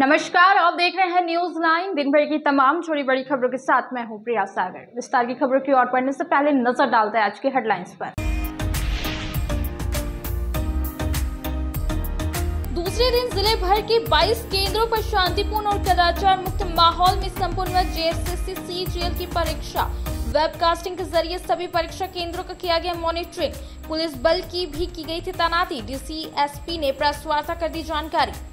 नमस्कार, आप देख रहे हैं न्यूज 9। दिन भर की तमाम छोटी बड़ी खबरों के साथ मैं हूं प्रिया सागर। विस्तार की खबरों की ओर बढ़ने से पहले नजर डालते हैं आज की हेडलाइंस पर। दूसरे दिन जिले भर के 22 केंद्रों पर शांतिपूर्ण और कदाचार मुक्त माहौल में संपन्न हुआ जेएसएससी सीजीएल की परीक्षा। वेबकास्टिंग के जरिए सभी परीक्षा केंद्रों का किया गया मॉनिटरिंग। पुलिस बल की भी की गई थी तैनाती। डीसी एसपी ने प्रेस वार्ता कर दी जानकारी।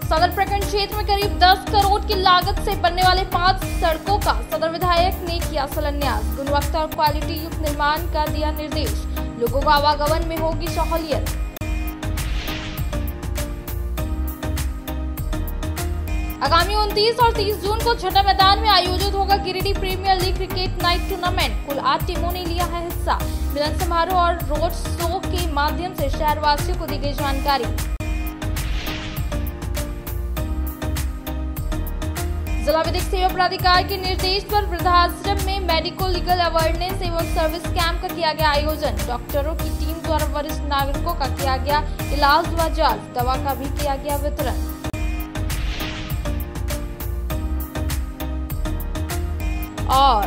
सदर प्रखंड क्षेत्र में करीब 10 करोड़ की लागत से बनने वाले 5 सड़कों का सदर विधायक ने किया शिलान्यास। गुणवत्ता और क्वालिटी युक्त निर्माण का दिया निर्देश। लोगों को आवागमन में होगी सहूलियत। आगामी 29 और 30 जून को छठा मैदान में आयोजित होगा Giridih premier league cricket night tournament. कुल 8 टीमों ने लिया है हिस्सा। मिलन समारोह और रोड शो के माध्यम से शहरवासियों को दी गई जानकारी। जिला विधिक सेवा प्राधिकार के निर्देश पर वृद्धाश्रम में मेडिको लीगल अवेयरनेस एवं सर्विस कैंप का किया गया आयोजन। डॉक्टरों की टीम द्वारा वरिष्ठ नागरिकों का किया गया इलाज व जांच। दवा का भी किया गया वितरण। और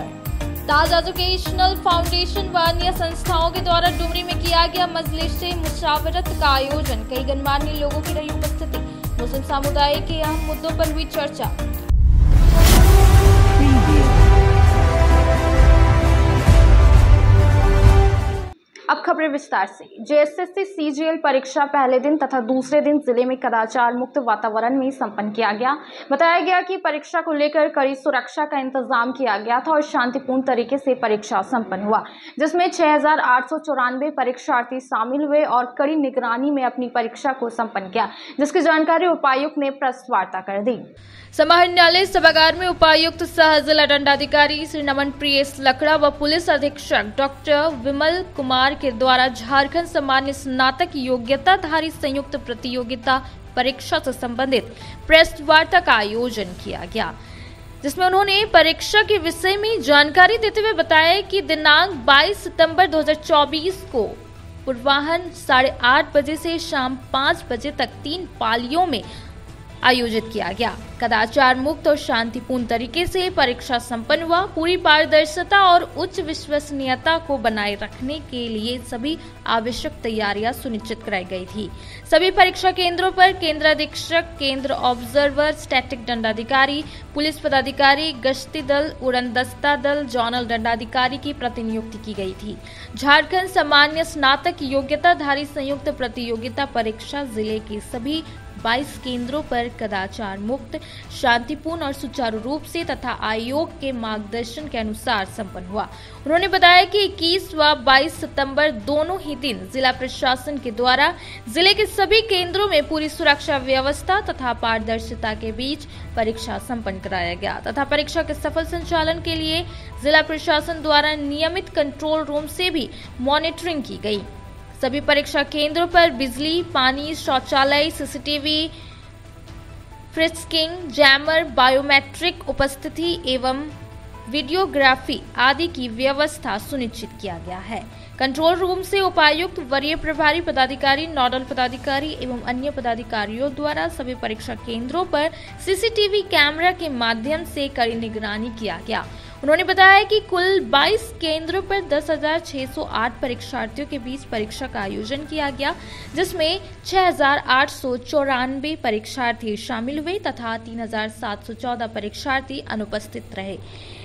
ताज एजुकेशनल फाउंडेशन व अन्य संस्थाओं के द्वारा डुमरी में किया गया मजलिस-ए मुशावरत का आयोजन। कई गणमान्य लोगों की रही उपस्थिति। मुस्लिम समुदाय के अहम मुद्दों पर हुई चर्चा। अब खबरें विस्तार से। जेएसएससी सीजीएल परीक्षा पहले दिन तथा दूसरे दिन जिले में कदाचार मुक्त वातावरण में संपन्न किया गया। बताया गया कि परीक्षा को लेकर कड़ी सुरक्षा का इंतजाम किया गया था और शांतिपूर्ण तरीके से परीक्षा संपन्न हुआ, जिसमें 6894 परीक्षार्थी शामिल हुए और कड़ी निगरानी में अपनी परीक्षा को संपन्न किया, जिसकी जानकारी उपायुक्त ने प्रेस वार्ता कर दी। समाहरण न्यायालय सभागार में उपायुक्त सह जिला दंडाधिकारी श्री नमन प्रियेश लकड़ा व पुलिस अधीक्षक डॉक्टर विमल कुमार के द्वारा झारखंड सामान्य स्नातक योग्यताधारी संयुक्त प्रतियोगिता परीक्षा से संबंधित प्रेस वार्ता का आयोजन किया गया, जिसमें उन्होंने परीक्षा के विषय में जानकारी देते हुए बताया कि दिनांक 22 सितंबर 2024 को पूर्वाह्न 8:30 बजे से शाम 5 बजे तक 3 पालियों में आयोजित किया गया। कदाचार मुक्त और शांतिपूर्ण तरीके से परीक्षा संपन्न हुआ। पूरी पारदर्शिता और उच्च विश्वसनीयता को बनाए रखने के लिए सभी आवश्यक तैयारियां सुनिश्चित कराई गई थी। सभी परीक्षा केंद्रों पर केंद्राधीक्षक, केंद्र ऑब्जर्वर, स्टैटिक दंडाधिकारी, पुलिस पदाधिकारी, गश्ती दल, उड़नदस्ता दल, जोनल दंडाधिकारी की प्रतिनियुक्ति की गई थी। झारखंड सामान्य स्नातक योग्यताधारी संयुक्त प्रतियोगिता परीक्षा जिले के सभी 22 केंद्रों पर कदाचार मुक्त, शांतिपूर्ण और सुचारू रूप से तथा आयोग के मार्गदर्शन के अनुसार संपन्न हुआ। उन्होंने बताया कि 21 व 22 सितंबर दोनों ही दिन जिला प्रशासन के द्वारा जिले के सभी केंद्रों में पूरी सुरक्षा व्यवस्था तथा पारदर्शिता के बीच परीक्षा संपन्न कराया गया तथा परीक्षा के सफल संचालन के लिए जिला प्रशासन द्वारा नियमित कंट्रोल रूम से भी मॉनिटरिंग की गई। सभी परीक्षा केंद्रों पर बिजली, पानी, शौचालय, सीसीटीवी, फ्रिस्किंग, जैमर, बायोमेट्रिक उपस्थिति एवं वीडियोग्राफी आदि की व्यवस्था सुनिश्चित किया गया है। कंट्रोल रूम से उपायुक्त, वरीय प्रभारी पदाधिकारी, नोडल पदाधिकारी एवं अन्य पदाधिकारियों द्वारा सभी परीक्षा केंद्रों पर सीसीटीवी कैमरा के माध्यम से कड़ी निगरानी किया गया। उन्होंने बताया कि कुल 22 केंद्रों पर 10,608 परीक्षार्थियों के बीच परीक्षा का आयोजन किया गया, जिसमें 6,894 परीक्षार्थी शामिल हुए तथा 3,714 परीक्षार्थी अनुपस्थित रहे।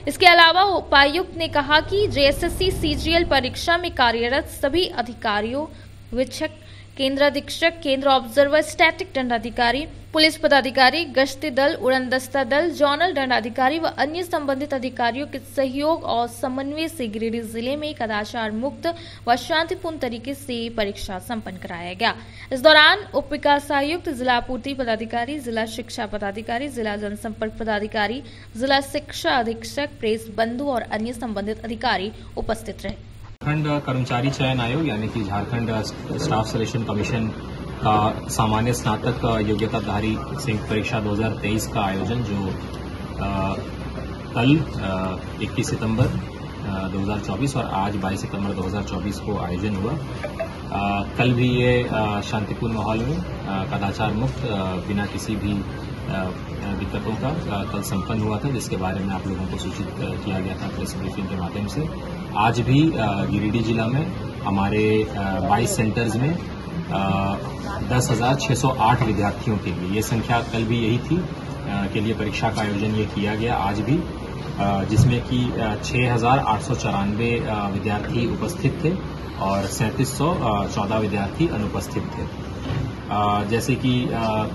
इसके अलावा उपायुक्त ने कहा कि जेएसएससी सीजीएल परीक्षा में कार्यरत सभी अधिकारियों, वीक्षक, केंद्राधीक्षक, केंद्र ऑब्जर्वर, स्टैटिक दंडाधिकारी, पुलिस पदाधिकारी, गश्ती दल, उड़नदस्ता दल, जोनल दंडाधिकारी व अन्य संबंधित अधिकारियों के सहयोग और समन्वय से गिरिडीह जिले में कदाचार मुक्त व शांतिपूर्ण तरीके से परीक्षा संपन्न कराया गया। इस दौरान उप विकास आयुक्त, जिला आपूर्ति पदाधिकारी, जिला शिक्षा पदाधिकारी, जिला जनसंपर्क पदाधिकारी, जिला शिक्षा अधीक्षक, प्रेस बंधु और अन्य संबंधित अधिकारी उपस्थित रहे। झारखंड कर्मचारी चयन आयोग यानी कि झारखंड स्टाफ सिलेक्शन कमीशन का सामान्य स्नातक योग्यताधारी संयुक्त परीक्षा 2023 का आयोजन जो कल 21 सितंबर 2024 और आज 22 सितंबर 2024 को आयोजन हुआ। कल भी ये शांतिपूर्ण माहौल में कदाचार मुक्त बिना किसी भी दिक्कतों का कल संपन्न हुआ था, जिसके बारे में आप लोगों को सूचित किया गया था प्रेस ब्रीफिंग के माध्यम से। आज भी गिरिडीह जिला में हमारे 22 सेंटर्स में 10,608 विद्यार्थियों के लिए, ये संख्या कल भी यही थी, के लिए परीक्षा का आयोजन ये किया गया आज भी, जिसमें कि 6,894 विद्यार्थी उपस्थित थे और 3,714 विद्यार्थी अनुपस्थित थे। जैसे कि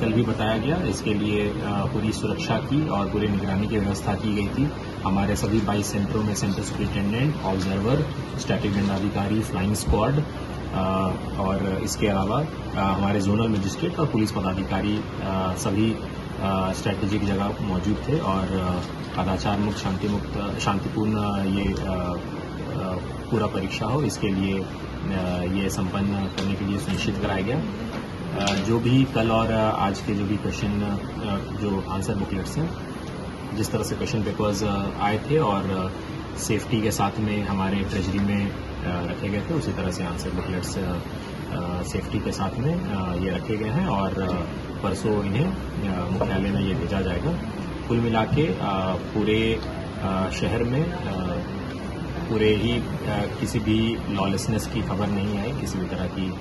कल भी बताया गया, इसके लिए पूरी सुरक्षा की और पूरी निगरानी की व्यवस्था की गई थी। हमारे सभी 22 सेंटरों में सेंटर सुपरिटेंडेंट, ऑब्जर्वर, स्टैटिक दंडाधिकारी, फ्लाइंग स्क्वाड और इसके अलावा हमारे जोनल मजिस्ट्रेट और पुलिस पदाधिकारी सभी स्ट्रैटेजिक जगह मौजूद थे और कदाचार मुक्त, शांतिपूर्ण ये पूरा परीक्षा हो, इसके लिए ये संपन्न करने के लिए सुनिश्चित कराया गया। जो भी कल और आज के जो भी क्वेश्चन जो आंसर बुकलेट्स हैं, जिस तरह से क्वेश्चन पेपर्स आए थे और सेफ्टी के साथ में हमारे ट्रेजरी में रखे गए थे, उसी तरह से आंसर बुकलेट्स सेफ्टी के साथ में ये रखे गए हैं और परसों इन्हें मुख्यालय में ये भेजा जाएगा। कुल मिला के पूरे शहर में पूरे ही किसी भी लॉलेसनेस की खबर नहीं आई, किसी भी तरह की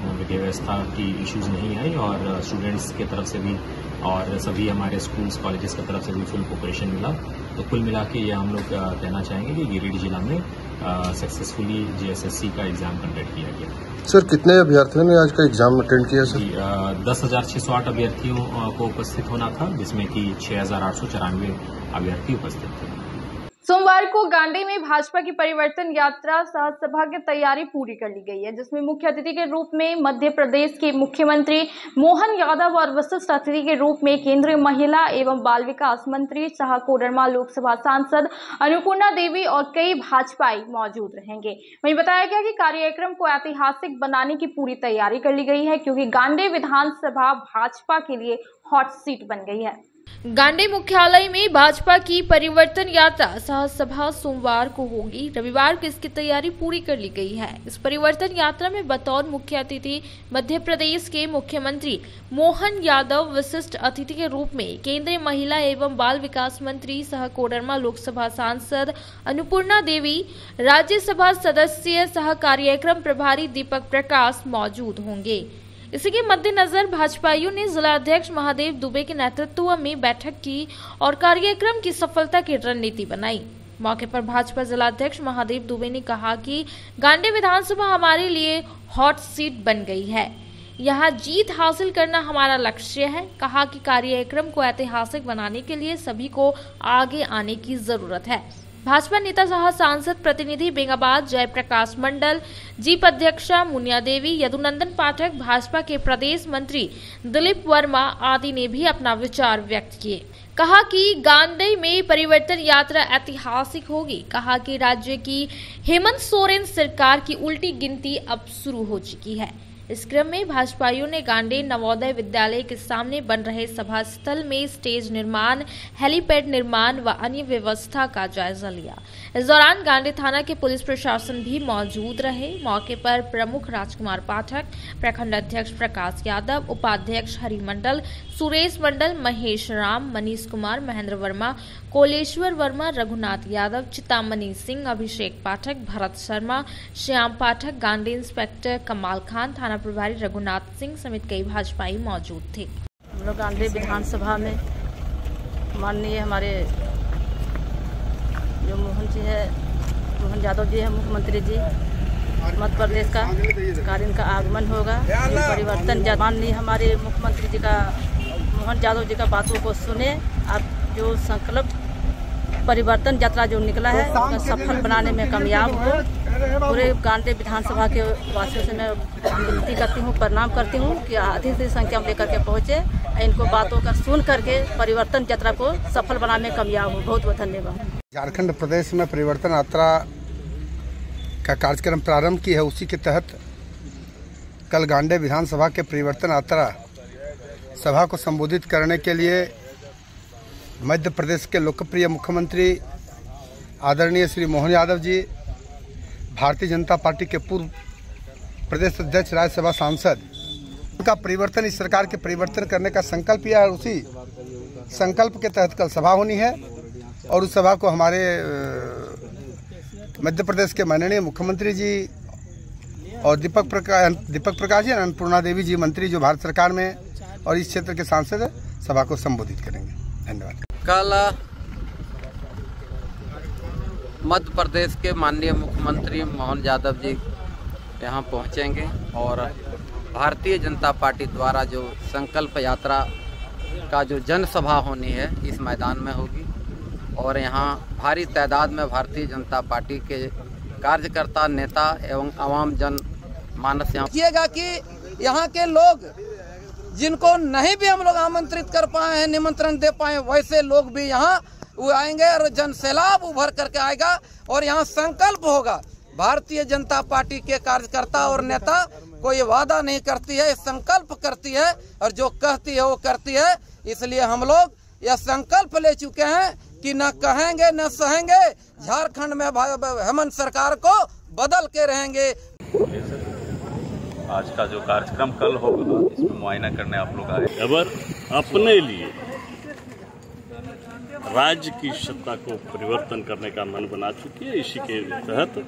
विधि व्यवस्था की इश्यूज नहीं आई और स्टूडेंट्स के तरफ से भी और सभी हमारे स्कूल्स कॉलेजेस की तरफ से भी फुल कोऑपरेशन मिला। तो कुल मिला के ये हम लोग कहना चाहेंगे कि गिरिडीह जिला में सक्सेसफुली JSSC का एग्जाम कंडक्ट किया गया। सर, कितने अभ्यर्थियों ने आज का एग्जाम अटेंड किया सर? 10,608 अभ्यर्थियों को उपस्थित होना था, जिसमें कि 6,894 अभ्यर्थी उपस्थित थे। सोमवार को गांडी में भाजपा की परिवर्तन यात्रा सह सभा की तैयारी पूरी कर ली गई है, जिसमें मुख्य अतिथि के रूप में मध्य प्रदेश के मुख्यमंत्री मोहन यादव और विशिष्ट अतिथि के रूप में केंद्रीय महिला एवं बाल विकास मंत्री सह कोडरमा लोकसभा सांसद अन्नपूर्णा देवी और कई भाजपाई मौजूद रहेंगे। वहीं बताया गया कि कार्यक्रम को ऐतिहासिक बनाने की पूरी तैयारी कर ली गई है, क्योंकि गांडी विधानसभा भाजपा के लिए हॉट सीट बन गई है। गांडी मुख्यालय में भाजपा की परिवर्तन यात्रा सह सभा सोमवार को होगी। रविवार को इसकी तैयारी पूरी कर ली गई है। इस परिवर्तन यात्रा में बतौर मुख्य अतिथि मध्य प्रदेश के मुख्यमंत्री मोहन यादव, विशिष्ट अतिथि के रूप में केंद्रीय महिला एवं बाल विकास मंत्री सह कोडरमा लोकसभा सांसद अन्नपूर्णा देवी, राज्यसभा सदस्य सह कार्यक्रम प्रभारी दीपक प्रकाश मौजूद होंगे। इसी के मद्देनजर भाजपाइयों ने जिला अध्यक्ष महादेव दुबे के नेतृत्व में बैठक की और कार्यक्रम की सफलता की रणनीति बनाई। मौके पर भाजपा जिला अध्यक्ष महादेव दुबे ने कहा कि गांडी विधानसभा हमारे लिए हॉट सीट बन गई है, यहाँ जीत हासिल करना हमारा लक्ष्य है। कहा कि कार्यक्रम को ऐतिहासिक बनाने के लिए सभी को आगे आने की जरूरत है। भाजपा नेता सह सांसद प्रतिनिधि बेंगाबाद जयप्रकाश मंडल, जीप अध्यक्षा मुनिया देवी, यदुनंदन पाठक, भाजपा के प्रदेश मंत्री दिलीप वर्मा आदि ने भी अपना विचार व्यक्त किए। कहा कि गांडी में परिवर्तन यात्रा ऐतिहासिक होगी। कहा कि राज्य की हेमंत सोरेन सरकार की उल्टी गिनती अब शुरू हो चुकी है। इस क्रम में भाजपाइयों ने गांडी नवोदय विद्यालय के सामने बन रहे सभा स्थल में स्टेज निर्माण, हेलीपैड निर्माण व अन्य व्यवस्था का जायजा लिया। इस दौरान गांडी थाना के पुलिस प्रशासन भी मौजूद रहे। मौके पर प्रमुख राजकुमार पाठक, प्रखंड अध्यक्ष प्रकाश यादव, उपाध्यक्ष हरि मंडल, सुरेश मंडल, महेश राम, मनीष कुमार, महेंद्र वर्मा, कोलेश्वर वर्मा, रघुनाथ यादव, चितामणि सिंह, अभिषेक पाठक, भरत शर्मा, श्याम पाठक, गांडी इंस्पेक्टर कमाल खान, थाना प्रभारी रघुनाथ सिंह समेत कई भाजपाई मौजूद थे। हम लोग गांडी विधानसभा में माननीय हमारे जो मोहन यादव जी है, मुख्यमंत्री जी मध्य प्रदेश का, इनका आगमन होगा। ये परिवर्तन माननीय हमारे मुख्यमंत्री जी का, मोहन यादव जी का बातों को सुने। अब जो संकल्प परिवर्तन यात्रा जो निकला है उसका सफल बनाने में कामयाब हो। पूरे गांडी विधानसभा के वासियों से मैं विनती करती हूँ, प्रणाम करती हूँ कि अधिक से संख्या में लेकर के पहुँचे, इनको बातों का सुन करके परिवर्तन यात्रा को सफल बनाने में कामयाब हो। बहुत बहुत धन्यवाद। झारखंड प्रदेश में परिवर्तन यात्रा का कार्यक्रम प्रारंभ की है, उसी के तहत कल गांडी विधानसभा के परिवर्तन यात्रा सभा को संबोधित करने के लिए मध्य प्रदेश के लोकप्रिय मुख्यमंत्री आदरणीय श्री मोहन यादव जी, भारतीय जनता पार्टी के पूर्व प्रदेश अध्यक्ष, राज्यसभा सांसद, उनका परिवर्तन, इस सरकार के परिवर्तन करने का संकल्प किया है। उसी संकल्प के तहत कल सभा होनी है और उस सभा को हमारे मध्य प्रदेश के माननीय मुख्यमंत्री जी और दीपक प्रकाश जी, अन्नपूर्णा देवी जी मंत्री जो भारत सरकार में और इस क्षेत्र के सांसद है, सभा को संबोधित करेंगे। धन्यवाद। कल मध्य प्रदेश के माननीय मुख्यमंत्री मोहन यादव जी यहाँ पहुँचेंगे और भारतीय जनता पार्टी द्वारा जो संकल्प यात्रा का जो जनसभा होनी है इस मैदान में होगी और यहाँ भारी तादाद में भारतीय जनता पार्टी के कार्यकर्ता, नेता एवं आवाम जन मानस यहाँ किएगा कि यहाँ के लोग जिनको नहीं भी हम लोग आमंत्रित कर पाए हैं, निमंत्रण दे पाए, वैसे लोग भी यहाँ वो आएंगे और जन सैलाब उभर करके आएगा और यहाँ संकल्प होगा। भारतीय जनता पार्टी के कार्यकर्ता और नेता कोई वादा नहीं करती है, संकल्प करती है और जो कहती है वो करती है। इसलिए हम लोग यह संकल्प ले चुके हैं कि न कहेंगे न सहेंगे, झारखंड में हेमंत सरकार को बदल के रहेंगे। आज का जो कार्यक्रम कल होगा इसमें मुआयना करने आप लोग आए। अगर अपने लिए राज्य की सत्ता को परिवर्तन करने का मन बना चुकी है, इसी के तहत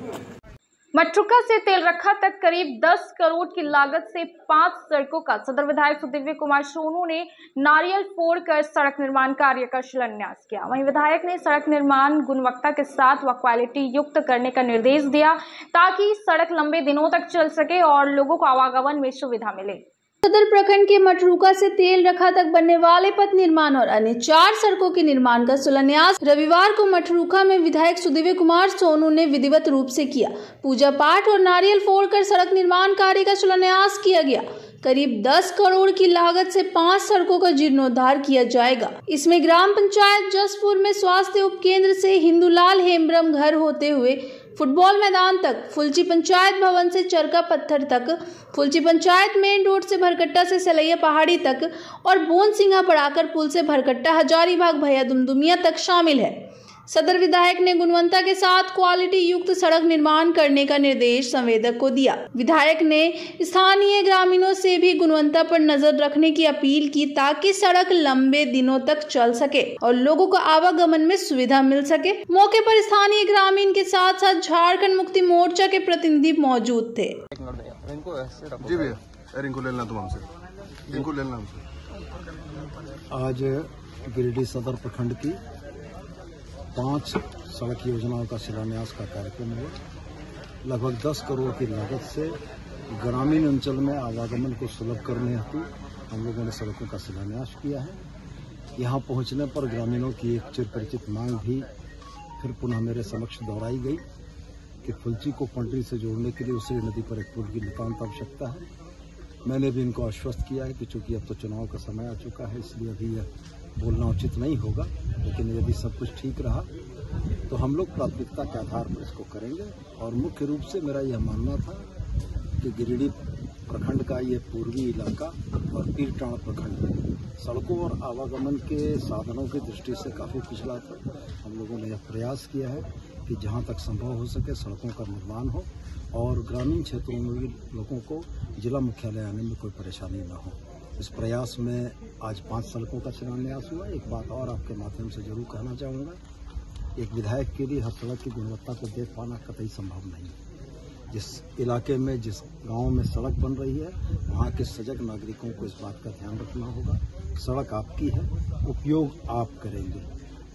मटरूका से तेलरखा तक करीब 10 करोड़ की लागत से 5 सड़कों का सदर विधायक सुदिव्य कुमार सोनू ने नारियल फोड़कर सड़क निर्माण कार्य का शिलान्यास किया। वहीं विधायक ने सड़क निर्माण गुणवत्ता के साथ व क्वालिटी युक्त करने का निर्देश दिया ताकि सड़क लंबे दिनों तक चल सके और लोगों को आवागमन में सुविधा मिले। सदर प्रखंड के मटरूका से तेलरखा तक बनने वाले पथ निर्माण और अन्य 4 सड़कों के निर्माण का शिलान्यास रविवार को मटरूका में विधायक सुदिव्य कुमार सोनू ने विधिवत रूप से किया। पूजा पाठ और नारियल फोड़कर सड़क निर्माण कार्य का शिलान्यास किया गया। करीब 10 करोड़ की लागत से 5 सड़कों का जीर्णोद्धार किया जाएगा। इसमें ग्राम पंचायत जसपुर में स्वास्थ्य उप केंद्र से हिंदूलाल हेम्ब्रम घर होते हुए फुटबॉल मैदान तक, फुलची पंचायत भवन से चरका पत्थर तक, फुलची पंचायत मेन रोड से भरकट्टा से सलैया पहाड़ी तक और बोन सिंघा पड़ाकर पुल से भरकट्टा हजारीबाग भैया दुमदुमिया तक शामिल है। सदर विधायक ने गुणवत्ता के साथ क्वालिटी युक्त सड़क निर्माण करने का निर्देश संवेदक को दिया। विधायक ने स्थानीय ग्रामीणों से भी गुणवत्ता पर नजर रखने की अपील की ताकि सड़क लंबे दिनों तक चल सके और लोगों को आवागमन में सुविधा मिल सके। मौके पर स्थानीय ग्रामीण के साथ साथ झारखंड मुक्ति मोर्चा के प्रतिनिधि मौजूद थे। जी भैया, इनको लेना तुम हमसे, इनको लेना हमसे। आज गिरिडीह सदर प्रखंड की 5 सड़क योजनाओं का शिलान्यास का कार्यक्रम हुआ। लगभग 10 करोड़ की लागत से ग्रामीण अंचल में आवागमन को सुलभ करने हेतु हम लोगों ने सड़कों का शिलान्यास किया है। यहाँ पहुँचने पर ग्रामीणों की एक चिरपरिचित मांग भी फिर पुनः मेरे समक्ष दोहराई गई कि फुलची को पंडरी से जोड़ने के लिए उसी नदी पर एक पुल की नितांत आवश्यकता है। मैंने भी इनको आश्वस्त किया है कि चूंकि अब तो चुनाव का समय आ चुका है, इसलिए अभी यह बोलना उचित नहीं होगा, लेकिन यदि सब कुछ ठीक रहा तो हम लोग प्राथमिकता के आधार पर इसको करेंगे। और मुख्य रूप से मेरा यह मानना था कि गिरिडीह प्रखंड का ये पूर्वी इलाका और पीरटाण प्रखंड सड़कों और आवागमन के साधनों की दृष्टि से काफ़ी पिछड़ा था। हम लोगों ने यह प्रयास किया है कि जहाँ तक संभव हो सके सड़कों का निर्माण हो और ग्रामीण क्षेत्रों में भी लोगों को जिला मुख्यालय आने में कोई परेशानी न हो। इस प्रयास में आज 5 सड़कों का शिलान्यास हुआ। एक बात और आपके माध्यम से जरूर कहना चाहूँगा, एक विधायक के लिए हर सड़क की गुणवत्ता को देख पाना कतई संभव नहीं है। जिस इलाके में, जिस गांव में सड़क बन रही है, वहाँ के सजग नागरिकों को इस बात का ध्यान रखना होगा। सड़क आपकी है, उपयोग आप करेंगे।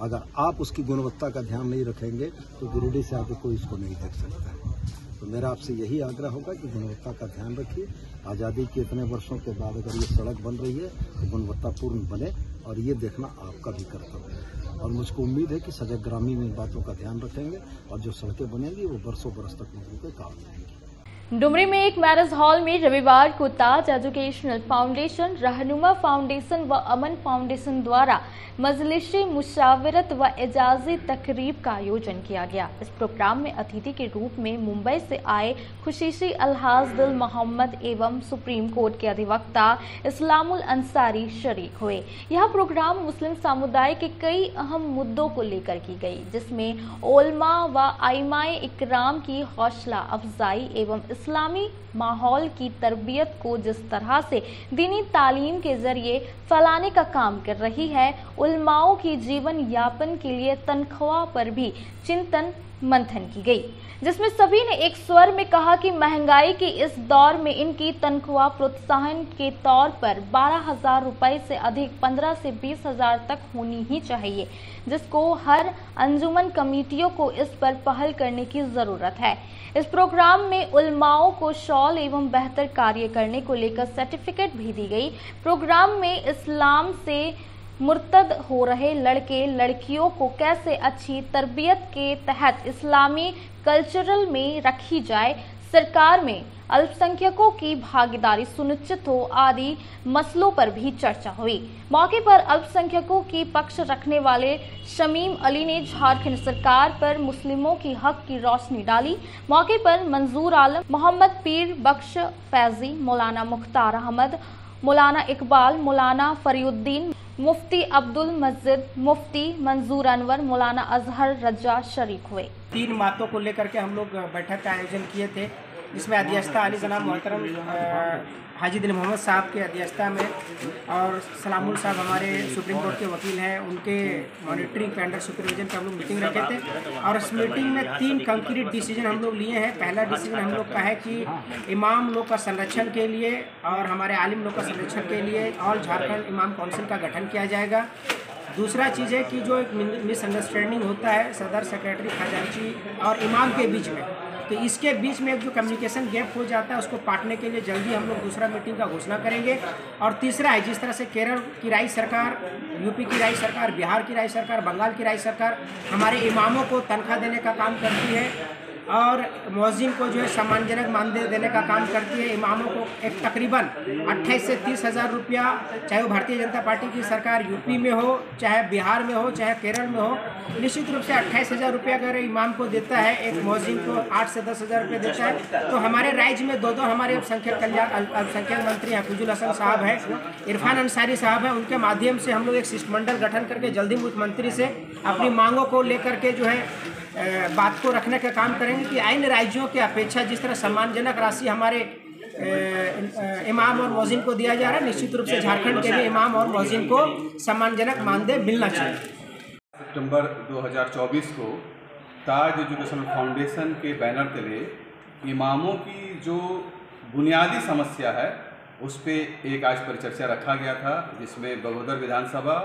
अगर आप उसकी गुणवत्ता का ध्यान नहीं रखेंगे तो गिरिडीह से आगे कोई इसको नहीं देख सकता है। तो मेरा आपसे यही आग्रह होगा कि गुणवत्ता का ध्यान रखिए। आज़ादी के इतने वर्षों के बाद अगर ये सड़क बन रही है तो गुणवत्तापूर्ण बने और ये देखना आपका भी कर्तव्य है। और मुझको उम्मीद है कि सजग ग्रामीण इन बातों का ध्यान रखेंगे और जो सड़कें बनेंगी वो बरसों बरस तक लोगों के काम आएंगी। डुमरी में एक मैरिज हॉल में रविवार को ताज एजुकेशनल फाउंडेशन, रहनुमा फाउंडेशन व अमन फाउंडेशन द्वारा मजलिस मुशावरत व एजाजी तकरीब का आयोजन किया गया। इस प्रोग्राम में अतिथि के रूप में मुंबई से आए खुशीशी अलहाज दिल मोहम्मद एवं सुप्रीम कोर्ट के अधिवक्ता इस्लामुल अंसारी शरीक हुए। यह प्रोग्राम मुस्लिम समुदाय के कई अहम मुद्दों को लेकर की गई, जिसमें ओलमा व आइमाए इकराम की हौसला अफजाई एवं इस्लामी माहौल की तरबियत को जिस तरह से दीनी तालीम के जरिए फैलाने का काम कर रही है, उलमाओं की जीवन यापन के लिए तनख्वाह पर भी चिंतन मंथन की गई, जिसमें सभी ने एक स्वर में कहा कि महंगाई के इस दौर में इनकी तनख्वाह प्रोत्साहन के तौर पर 12,000 रुपए से अधिक 15 से 20,000 तक होनी ही चाहिए, जिसको हर अंजुमन कमेटियों को इस पर पहल करने की जरूरत है। इस प्रोग्राम में उलमाओं को शॉल एवं बेहतर कार्य करने को लेकर सर्टिफिकेट भी दी गई। प्रोग्राम में इस्लाम से मुर्तद हो रहे लड़के लड़कियों को कैसे अच्छी तरबियत के तहत इस्लामी कल्चरल में रखी जाए, सरकार में अल्पसंख्यकों की भागीदारी सुनिश्चित हो आदि मसलों पर भी चर्चा हुई। मौके पर अल्पसंख्यकों की पक्ष रखने वाले शमीम अली ने झारखंड सरकार पर मुस्लिमों की हक की रोशनी डाली। मौके पर मंजूर आलम, मोहम्मद पीर बख्श फैजी, मौलाना मुख्तार अहमद, मौलाना इकबाल, मौलाना फरीउद्दीन, मुफ्ती अब्दुल मजिद, मुफ्ती मंजूर अनवर, मौलाना अजहर रजा शरीक हुए। 3 बातों को लेकर के हम लोग बैठक का आयोजन किए थे, जिसमें अध्यक्षता अली जनाब मोहतरम हाजी दिल मोहम्मद साहब के अध्यक्षता में और सलामुल साहब हमारे सुप्रीम कोर्ट के वकील हैं, उनके मॉनिटरिंग पे अंडर सुपरविजन पे हम लोग मीटिंग रखे थे। और इस मीटिंग में 3 कंक्रीट डिसीजन हम लोग लिए हैं। पहला डिसीजन हम लोग का है कि इमाम लोग का संरक्षण के लिए और हमारे आलिम लोग का संरक्षण के लिए ऑल झारखंड इमाम काउंसिल का गठन किया जाएगा। दूसरा चीज़ है कि जो एक मिसअंडरस्टैंडिंग होता है सदर, सेक्रेटरी, खजांची और इमाम के बीच में, तो इसके बीच में एक जो कम्युनिकेशन गैप हो जाता है उसको पाटने के लिए जल्दी हम लोग दूसरा मीटिंग का घोषणा करेंगे। और तीसरा है, जिस तरह से केरल की राय सरकार, यूपी की राय सरकार, बिहार की राय सरकार, बंगाल की राय सरकार हमारे इमामों को तनख्वाह देने का काम करती है और मुअज्जिन को जो है सम्मानजनक मानदेय देने का काम करती है। इमामों को एक तकरीबन 28 से 30,000 रुपया, चाहे वो भारतीय जनता पार्टी की सरकार यूपी में हो, चाहे बिहार में हो, चाहे केरल में हो, निश्चित रूप से 28,000 रुपया अगर इमाम को देता है, एक मुअज्जिन को 8 से 10,000 रुपये देता है। तो हमारे राज्य में 2 हमारे अल्पसंख्यक कल्याण अल्पसंख्यक मंत्री हफीजुल हसन साहब हैं, इरफान अंसारी साहब हैं, उनके माध्यम से हम लोग एक शिष्टमंडल गठन करके जल्दी मुख्यमंत्री से अपनी मांगों को लेकर के जो है बात को रखने का काम करेंगे कि अन्य राज्यों की अपेक्षा जिस तरह सम्मानजनक राशि हमारे इमाम और मुअज्जिन को दिया जा रहा है, निश्चित रूप से झारखंड के भी इमाम और मुअज्जिन को सम्मानजनक मानदेय मिलना चाहिए। सितंबर 2024 को ताज एजुकेशनल फाउंडेशन के बैनर तले इमामों की जो बुनियादी समस्या है उस पर एक आज परिचर्चा रखा गया था, जिसमें बगोदर विधानसभा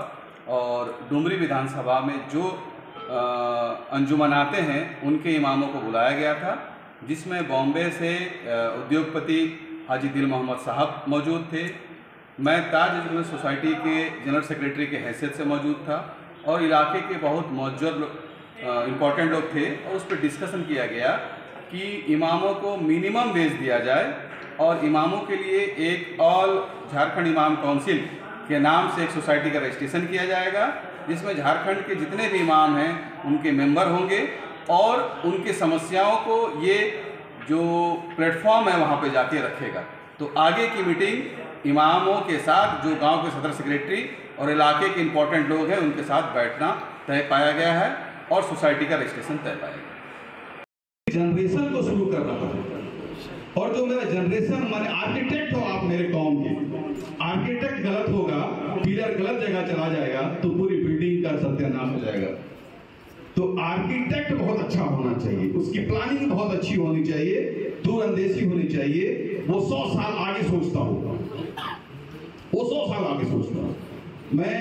और डुमरी विधानसभा में जो अंजुमनाते हैं उनके इमामों को बुलाया गया था, जिसमें बॉम्बे से उद्योगपति हाजी दिल मोहम्मद साहब मौजूद थे। मैं ताज एजुकेशनल सोसाइटी के जनरल सेक्रेटरी के हैसियत से मौजूद था और इलाके के बहुत मौजूद इम्पोर्टेंट लोग थे और उस पर डिस्कशन किया गया कि इमामों को मिनिमम वेज दिया जाए और इमामों के लिए एक ऑल झारखंड इमाम काउंसिल के नाम से एक सोसाइटी का रजिस्ट्रेशन किया जाएगा, जिसमें झारखंड के जितने भी इमाम हैं उनके मेंबर होंगे और उनकी समस्याओं को ये जो प्लेटफॉर्म है वहाँ पे जाके रखेगा। तो आगे की मीटिंग इमामों के साथ जो गांव के सदर सेक्रेटरी और इलाके के इम्पोर्टेंट लोग हैं उनके साथ बैठना तय पाया गया है और सोसाइटी का रजिस्ट्रेशन तय पाया गया। जनरेशन को शुरू कर रहा है और जो मेरा जनरेशन माने आर्किटेक्ट हो आप मेरे कौम के, आर्किटेक्ट गलत होगा, पिलर गलत जगह चला जाएगा तो पूरी बिल्डिंग का सत्यानाश हो जाएगा। तो आर्किटेक्ट बहुत अच्छा होना चाहिए, उसकी प्लानिंग बहुत अच्छी होनी चाहिए, दूरअंदेशी होनी चाहिए, वो 100 साल आगे सोचता होगा, वो 100 साल आगे सोचता होगा। मैं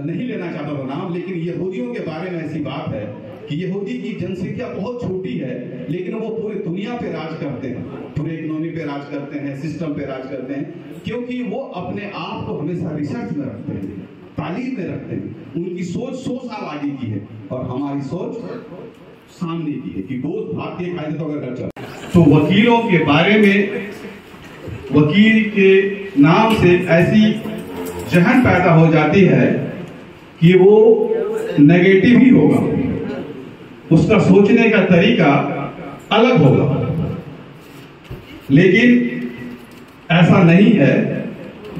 नहीं लेना चाहता था नाम, लेकिन यहूदियों के बारे में ऐसी बात है कि यहूदी की जनसंख्या बहुत छोटी है लेकिन वो पूरी दुनिया पे राज करते हैं, पूरे इकोनॉमी पे राज करते हैं, सिस्टम पे राज करते हैं, क्योंकि वो अपने आप को हमेशा रिसर्च में रखते हैं, तालीम में रखते हैं। उनकी सोच 100 साल आगे की है और हमारी सोच सामने की है कि दोस्त भारतीय कायदे तो अगर तो वकीलों के बारे में वकील के नाम से ऐसी जहन पैदा हो जाती है कि वो नेगेटिव ही होगा, उसका सोचने का तरीका अलग होगा। लेकिन ऐसा नहीं है,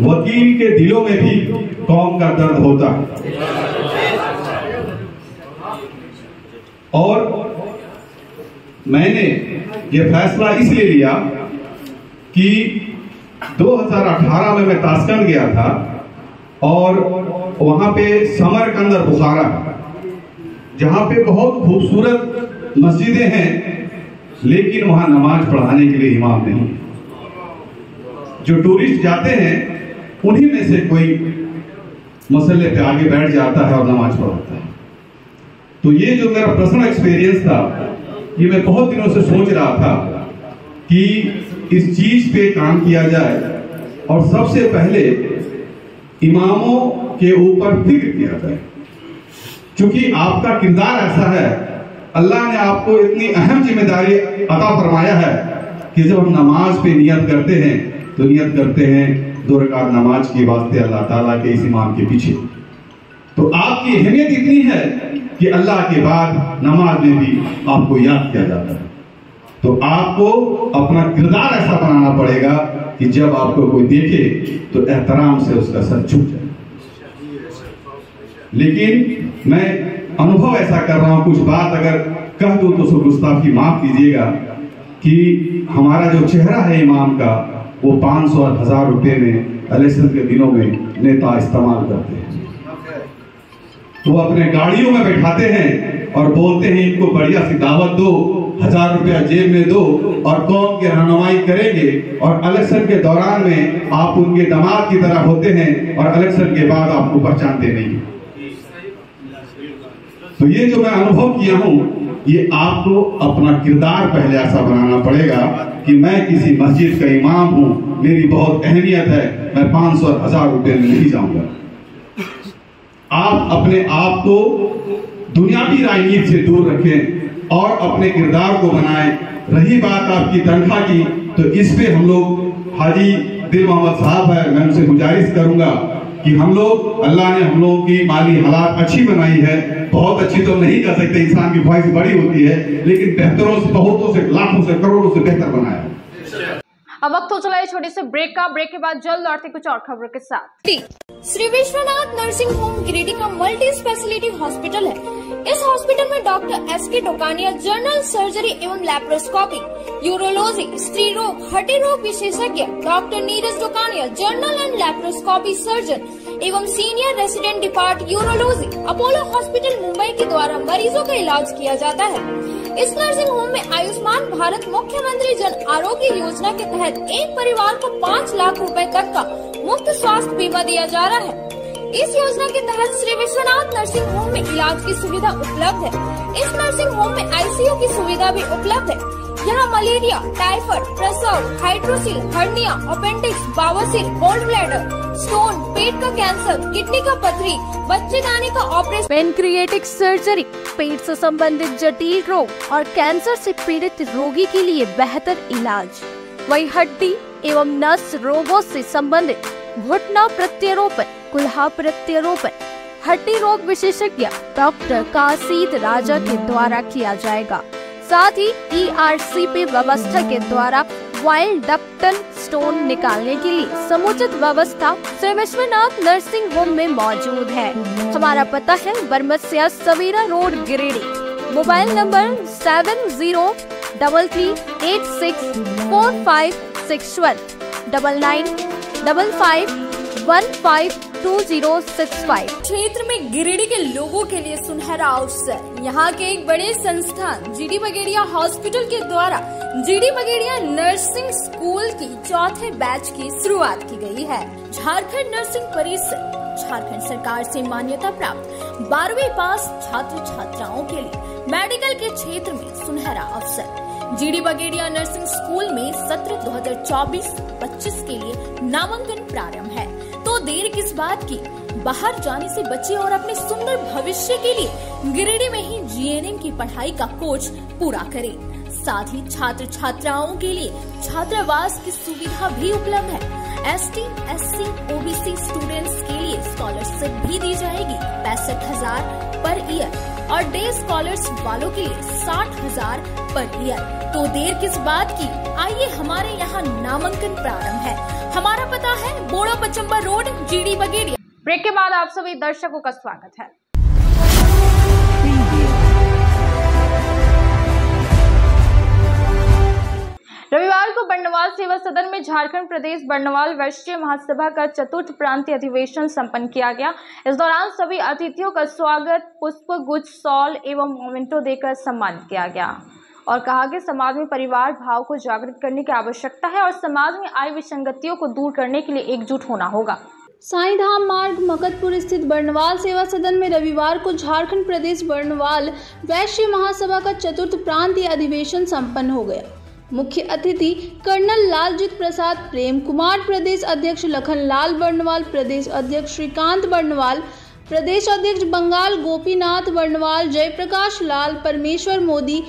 वकील के दिलों में भी कौम का दर्द होता है। और मैंने ये फैसला इसलिए लिया कि 2018 में मैं ताशकंद गया था और वहां पे समरकंद और बुखारा, जहां पे बहुत खूबसूरत मस्जिदें हैं, लेकिन वहां नमाज पढ़ाने के लिए इमाम नहीं। जो टूरिस्ट जाते हैं उन्हीं में से कोई मसले पे आगे बैठ जाता है और नमाज पढ़ाता है। तो ये जो मेरा पर्सनल एक्सपीरियंस था, ये मैं बहुत दिनों से सोच रहा था कि इस चीज पे काम किया जाए और सबसे पहले इमामों के ऊपर फिक्र किया जाए, क्योंकि आपका किरदार ऐसा है, अल्लाह ने आपको इतनी अहम जिम्मेदारी अता फरमाया है कि जब हम नमाज पे नियत करते हैं तो नियत करते हैं 2 रकात नमाज के वास्ते अल्लाह ताला के इस इमाम के पीछे। तो आपकी अहमियत इतनी है कि अल्लाह के बाद नमाज में भी आपको याद किया जाता है। तो आपको अपना किरदार ऐसा बनाना पड़ेगा कि जब आपको कोई देखे तो एहतराम से उसका सर झुक जाए। लेकिन मैं अनुभव ऐसा कर रहा हूं, कुछ बात अगर कह दूं तो गुस्ताखी माफ कीजिएगा, कि हमारा जो चेहरा है इमाम का वो 500 और 1000 रुपए में इलेक्शन के दिनों में नेता इस्तेमाल करते हैं। वो अपने गाड़ियों में बैठाते हैं और बोलते हैं इनको बढ़िया सी दावत दो, 1000 रुपया जेब में दो और कौम की रहनुमाई करेंगे, और इलेक्शन के दौरान में आप उनके दामाद की तरह होते हैं और इलेक्शन के बाद आपको पहचानते नहीं। तो ये जो मैं अनुभव किया हूं, ये आपको अपना किरदार पहले ऐसा बनाना पड़ेगा कि मैं किसी मस्जिद का इमाम हूं, मेरी बहुत अहमियत है, मैं 500 और 1000 रुपये में नहीं जाऊंगा। आप अपने आप को दुनियावी राजनीति से दूर रखें और अपने किरदार को बनाएं। रही बात आपकी तनख्वाह की, तो इस पे हम लोग हाजी दिल मोहम्मद साहब है, मैं उनसे गुजारिश करूंगा कि हम लोग, अल्लाह ने हम लोगों की माली हालात अच्छी बनाई है, बहुत अच्छी तो नहीं कर सकते, इंसान की ख्वाहिश बड़ी होती है, लेकिन बेहतरों से, बहुतों से, लाखों से, करोड़ों से बेहतर बनाया है। अब वक्त हो चला है छोटे से ब्रेक का। ब्रेक के बाद जल्द लौटते कुछ और खबरों के साथ। श्री विश्वनाथ नर्सिंग होम गिरिडीह का मल्टी स्पेशलिटी हॉस्पिटल है। इस हॉस्पिटल में doctor S K. Dokania general surgery एवं लैप्रोस्कोपी, यूरोलॉजी, स्त्री रोग, हड्डी रोग विशेषज्ञ, doctor Neeraj Dokania general and laparoscopy surgeon एवं senior resident depart urology, Apollo hospital Mumbai के द्वारा मरीजों का इलाज किया जाता है। इस नर्सिंग होम में आयुष्मान भारत मुख्यमंत्री जन आरोग्य योजना के तहत एक परिवार को 5 लाख रुपए तक का मुफ्त स्वास्थ्य बीमा दिया जा रहा है। इस योजना के तहत श्री विश्वनाथ नर्सिंग होम में इलाज की सुविधा उपलब्ध है। इस नर्सिंग होम में आईसीयू की सुविधा भी उपलब्ध है। यहाँ मलेरिया, टाइफाइड, प्रसव, हाइड्रोसिल, हर्निया, अपेंडिक्स, बवासीर, गोल्ड ब्लैडर, स्टोन, पेट का कैंसर, किडनी का पथरी, बच्चेदानी का ऑपरेशन, पेनक्रिएटिक सर्जरी, पेट से संबंधित जटिल रोग और कैंसर से पीड़ित रोगी के लिए बेहतर इलाज। वही हड्डी एवं नस रोगों से संबंधित घुटना प्रत्यारोपण, कुल्हा प्रत्यारोपण, हड्डी रोग विशेषज्ञ डॉक्टर कासिद राजा के द्वारा किया जाएगा। साथ ही ERCP व्यवस्था के द्वारा वाइल्ड डक्टल स्टोन निकालने के लिए समुचित व्यवस्था श्री विश्वनाथ नर्सिंग होम में मौजूद है। हमारा पता है Barmasia Savera road Giridih. Mobile number 7036864561 9955152065। क्षेत्र में गिरिडीह के लोगों के लिए सुनहरा अवसर। यहाँ के एक बड़े संस्थान GD बगेड़िया हॉस्पिटल के द्वारा GD बगेड़िया नर्सिंग स्कूल की 4थे बैच की शुरुआत की गई है। झारखंड नर्सिंग परिषद झारखंड सरकार से मान्यता प्राप्त 12वीं पास छात्र छात्राओं के लिए मेडिकल के क्षेत्र में सुनहरा अवसर। GD बगेड़िया नर्सिंग स्कूल में सत्र 2024-25 के लिए नामांकन प्रारंभ है, तो देर किस बात की, बाहर जाने से बचे और अपने सुंदर भविष्य के लिए गिरिडीह में ही GNM की पढ़ाई का कोर्स पूरा करें। साथ ही छात्र छात्राओं के लिए छात्रावास की सुविधा भी उपलब्ध है। ST, SC, OBC स्टूडेंट्स के लिए स्कॉलरशिप भी दी जाएगी 65,000 पर ईयर और डे स्कॉलर्स वालों के लिए 60,000 पर ईयर। तो देर किस बात की, आइए हमारे यहाँ नामांकन प्रारंभ है। हमारा पता है Boda Pachamba road, GD Bagedia. Break के बाद आप सभी दर्शकों का स्वागत है। रविवार को बर्नवाल सेवा सदन में झारखंड प्रदेश बर्नवाल वैश्य महासभा का चतुर्थ प्रांतीय अधिवेशन संपन्न किया गया। इस दौरान सभी अतिथियों का स्वागत पुष्प गुच्छ, शॉल एवं मोमेंटो देकर सम्मानित किया गया और कहा कि समाज में परिवार भाव को जागृत करने की आवश्यकता है और समाज में आई विसंगतियों को दूर करने के लिए एकजुट होना होगा। साईं धाम मार्ग मकतपुर स्थित बर्नवाल सेवा सदन में रविवार को झारखंड प्रदेश बर्नवाल वैश्य महासभा का चतुर्थ प्रांतीय अधिवेशन संपन्न हो गया। मुख्य अतिथि कर्नल लालजीत प्रसाद, प्रेम कुमार, प्रदेश अध्यक्ष लखनलाल बर्नवाल, प्रदेश अध्यक्ष श्रीकांत बर्नवाल, प्रदेश अध्यक्ष बंगाल गोपीनाथ बर्नवाल, जयप्रकाश लाल, परमेश्वर मोदी,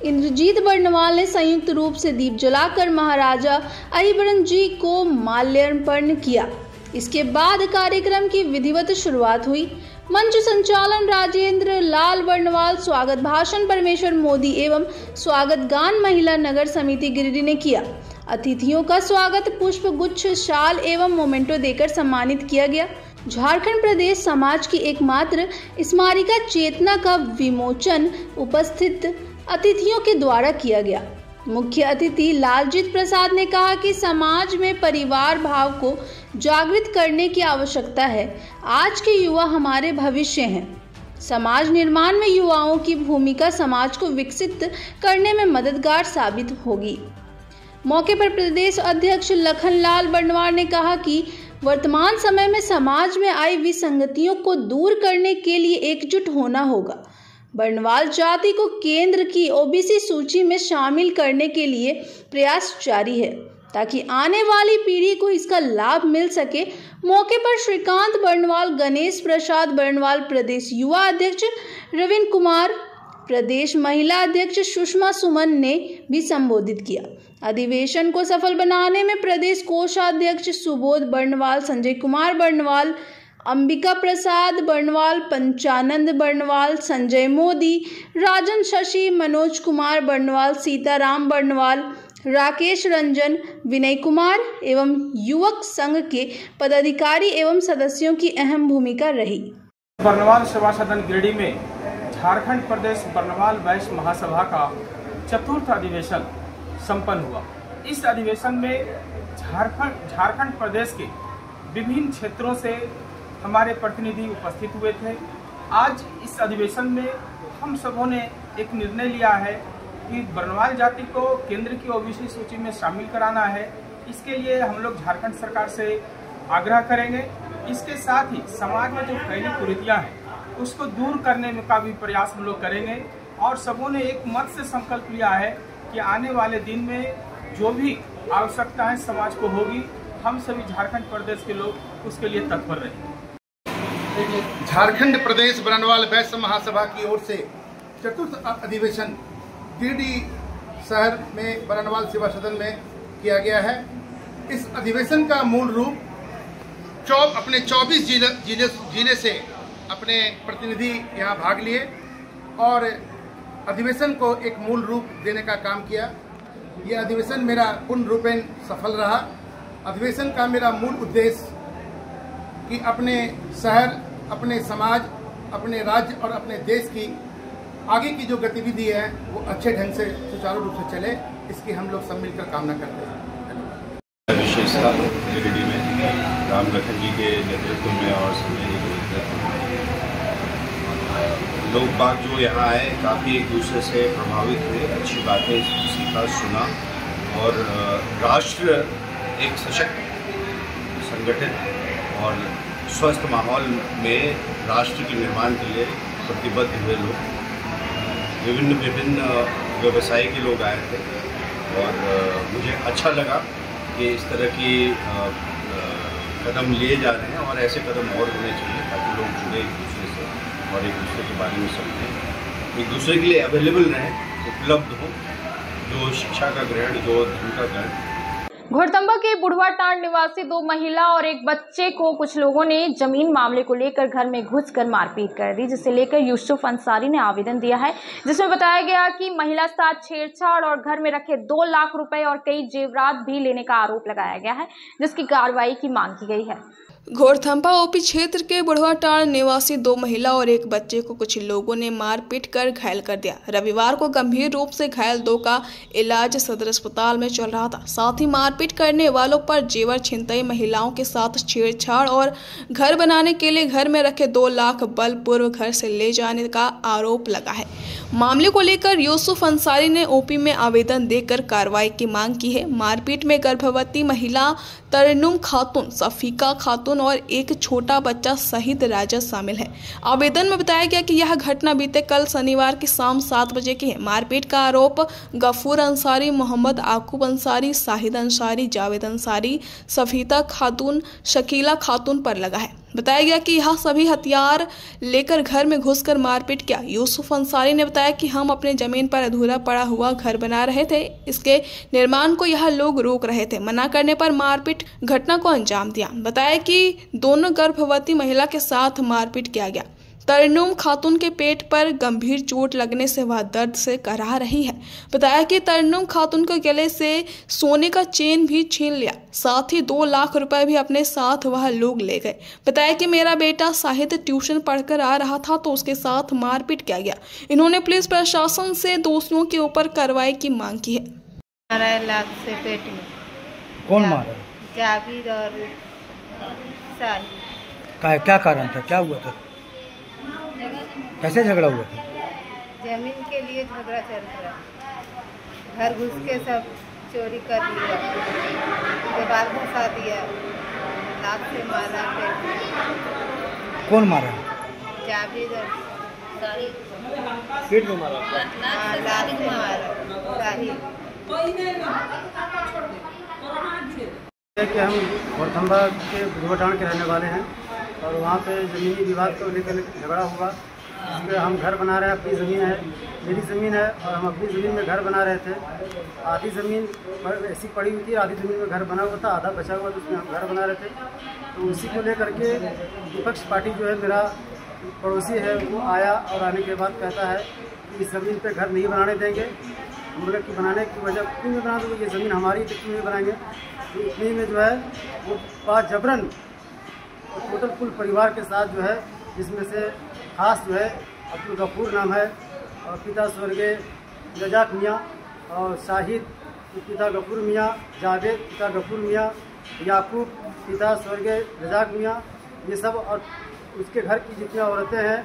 इंद्रजीत बर्नवाल ने संयुक्त रूप से दीप जलाकर महाराजा अहिबरन जी को माल्यार्पण किया। इसके बाद कार्यक्रम की विधिवत शुरुआत हुई। मंच संचालन राजेंद्र लाल बर्नवाल, स्वागत भाषण परमेश्वर मोदी एवं स्वागत गान महिला नगर समिति गिरिडीह ने किया। अतिथियों का स्वागत पुष्प गुच्छ, शाल एवं मोमेंटो देकर सम्मानित किया गया। झारखंड प्रदेश समाज की एकमात्र स्मारिका चेतना का विमोचन उपस्थित अतिथियों के द्वारा किया गया। मुख्य अतिथि लालजीत प्रसाद ने कहा कि समाज में परिवार भाव को जागृत करने की आवश्यकता है। आज के युवा हमारे भविष्य हैं। समाज निर्माण में युवाओं की भूमिका समाज को विकसित करने में मददगार साबित होगी। मौके पर प्रदेश अध्यक्ष लखनलाल बर्नवाल ने कहा कि वर्तमान समय में समाज में आई विसंगतियों को दूर करने के लिए एकजुट होना होगा। बर्नवाल जाति को केंद्र की OBC सूची में शामिल करने के लिए प्रयास जारी है ताकि आने वाली पीढ़ी को इसका लाभ मिल सके। मौके पर श्रीकांत बर्नवाल, गणेश प्रसाद बर्नवाल, प्रदेश युवा अध्यक्ष रविंद्र कुमार, प्रदेश महिला अध्यक्ष सुषमा सुमन ने भी संबोधित किया। अधिवेशन को सफल बनाने में प्रदेश कोषाध्यक्ष सुबोध बर्नवाल, संजय कुमार बर्नवाल, अंबिका प्रसाद बर्नवाल, पंचानंद बर्नवाल, संजय मोदी, राजन शशि, मनोज कुमार बर्नवाल, सीताराम बर्नवाल, राकेश रंजन, विनय कुमार एवं युवक संघ के पदाधिकारी एवं सदस्यों की अहम भूमिका रही। बर्नवाल सेवा सदन गिरिडीह में झारखंड प्रदेश बर्नवाल वैश्य महासभा का चतुर्थ अधिवेशन संपन्न हुआ। इस अधिवेशन में झारखंड प्रदेश के विभिन्न क्षेत्रों से हमारे प्रतिनिधि उपस्थित हुए थे। आज इस अधिवेशन में हम सबों ने एक निर्णय लिया है कि बर्नवाल जाति को केंद्र की OBC सूची में शामिल कराना है। इसके लिए हम लोग झारखंड सरकार से आग्रह करेंगे। इसके साथ ही समाज में जो फैली कुरीतियाँ हैं उसको दूर करने में का भी प्रयास हम लोग करेंगे और सबों ने एक मत से संकल्प लिया है कि आने वाले दिन में जो भी आवश्यकताएं समाज को होगी, हम सभी झारखंड प्रदेश के लोग उसके लिए तत्पर रहेंगे। झारखंड प्रदेश बर्नवाल वैश्य महासभा की ओर से चतुर्थ अधिवेशन गिरिडीह शहर में बर्नवाल सेवा सदन में किया गया है। इस अधिवेशन का मूल रूप अपने 24 जिले से अपने प्रतिनिधि यहाँ भाग लिए और अधिवेशन को एक मूल रूप देने का काम किया। ये अधिवेशन मेरा पूर्ण रूपेण सफल रहा। अधिवेशन का मेरा मूल उद्देश्य कि अपने शहर, अपने समाज, अपने राज्य और अपने देश की आगे की जो गतिविधि है वो अच्छे ढंग से सुचारू रूप से चले, इसकी हम लोग सब मिलकर कामना करते हैं। विशेषता गिरिडीह में राम लखन जी के नेतृत्व में और संजय जी के नेतृत्व में लोग बाग जो यहाँ आए काफ़ी एक दूसरे से प्रभावित हुए, अच्छी बातें सीखा, सुना और राष्ट्र एक सशक्त, संगठित और स्वस्थ माहौल में राष्ट्र के निर्माण के लिए प्रतिबद्ध हुए लोग। विभिन्न व्यवसाय के लोग आए थे और मुझे अच्छा लगा कि इस तरह की कदम लिए जा रहे हैं और ऐसे कदम और होने चाहिए ताकि लोग जुड़े एक दूसरे से और एक दूसरे के बारे में समझें, एक दूसरे के लिए अवेलेबल रहें, उपलब्ध हों जो शिक्षा का ग्रहण, जो धन का ग्रहण। घोड़तंबा के बुढ़वाटांड निवासी 2 महिला और एक बच्चे को कुछ लोगों ने जमीन मामले को लेकर घर में घुसकर मारपीट कर दी, जिसे लेकर यूसुफ अंसारी ने आवेदन दिया है, जिसमें बताया गया कि महिला साथ छेड़छाड़ और घर में रखे 2 लाख रुपए और कई जेवरात भी लेने का आरोप लगाया गया है, जिसकी कार्रवाई की मांग की गई है। घोड़थंपा ओपी क्षेत्र के बुढ़वाटांड निवासी 2 महिला और एक बच्चे को कुछ लोगों ने मारपीट कर घायल कर दिया। रविवार को गंभीर रूप से घायल 2 का इलाज सदर अस्पताल में चल रहा था। साथ ही मारपीट करने वालों पर जेवर छिनतई, महिलाओं के साथ छेड़छाड़ और घर बनाने के लिए घर में रखे 2 लाख बलपूर्व घर से ले जाने का आरोप लगा है। मामले को लेकर यूसुफ अंसारी ने ओपी में आवेदन देकर कार्रवाई की मांग की है। मारपीट में गर्भवती महिला तरन्नुम खातून, सफीका खातून और एक छोटा बच्चा सहित राजा शामिल है। आवेदन में बताया गया कि यह घटना बीते कल शनिवार की शाम 7 बजे की है। मारपीट का आरोप गफूर अंसारी, मोहम्मद आकूब अंसारी, शाहिद अंसारी, जावेद अंसारी, सफीता खातून, शकीला खातून पर लगा है। बताया गया कि यह सभी हथियार लेकर घर में घुसकर मारपीट किया। यूसुफ अंसारी ने बताया कि हम अपने जमीन पर अधूरा पड़ा हुआ घर बना रहे थे, इसके निर्माण को यह लोग रोक रहे थे। मना करने पर मारपीट घटना को अंजाम दिया। बताया कि दोनों गर्भवती महिला के साथ मारपीट किया गया। तरन्नुम खातून के पेट पर गंभीर चोट लगने से वह दर्द से कराह रही है। बताया कि तरन्नुम खातून के गले से सोने का चेन भी छीन लिया, साथ ही 2 लाख रुपए भी अपने साथ वह लोग ले गए। बताया कि मेरा बेटा साहित्य ट्यूशन पढ़कर आ रहा था तो उसके साथ मारपीट किया गया। इन्होंने पुलिस प्रशासन से दोषियों के ऊपर कार्रवाई की मांग की है। लात से पेट में। कौन मारा? जावेद और साहिद। क्या कारण था, क्या हुआ था, कैसे झगड़ा हुआ था? जमीन के लिए झगड़ा चल रहा, घर घुस के सब चोरी कर लिया, दीवार घुसा दिया, लात से मारा। कौन मारा? जावेद और पेट में मारा? लात से मारा साहिद। कि हम घोड़थंबा के बुढ़वाटांड के रहने वाले हैं और वहाँ पे ज़मीनी विवाद को लेकर झगड़ा हुआ। इसमें हम घर बना रहे हैं, अपनी ज़मीन है, मेरी ज़मीन है और हम अपनी ज़मीन में घर बना रहे थे। आधी ज़मीन ऐसी पड़ी हुई थी, आधी ज़मीन में घर बना हुआ था, आधा बचा हुआ था, उसमें हम घर बना रहे थे। तो उसी को लेकर के विपक्ष पार्टी जो है, मेरा पड़ोसी है, वो आया और आने के बाद कहता है कि इस ज़मीन पर घर नहीं बनाने देंगे। हम बोले कि बनाने की वजह क्यों नहीं बना दो, ये ज़मीन हमारी तो क्यों नहीं बनाएंगे। तो इतनी में जो है वो बात जबरन टोटल कुल परिवार के साथ जो है, जिसमें से खास जो है अब्दुल गफूर नाम है और पिता स्वर्गीय रजाक मियाँ और शाहिद पिता गफूर मियाँ, जावेद पिता गफूर मियाँ, याकूब पिता स्वर्गीय रजाक मियाँ, ये सब और उसके घर की जितनी औरतें हैं,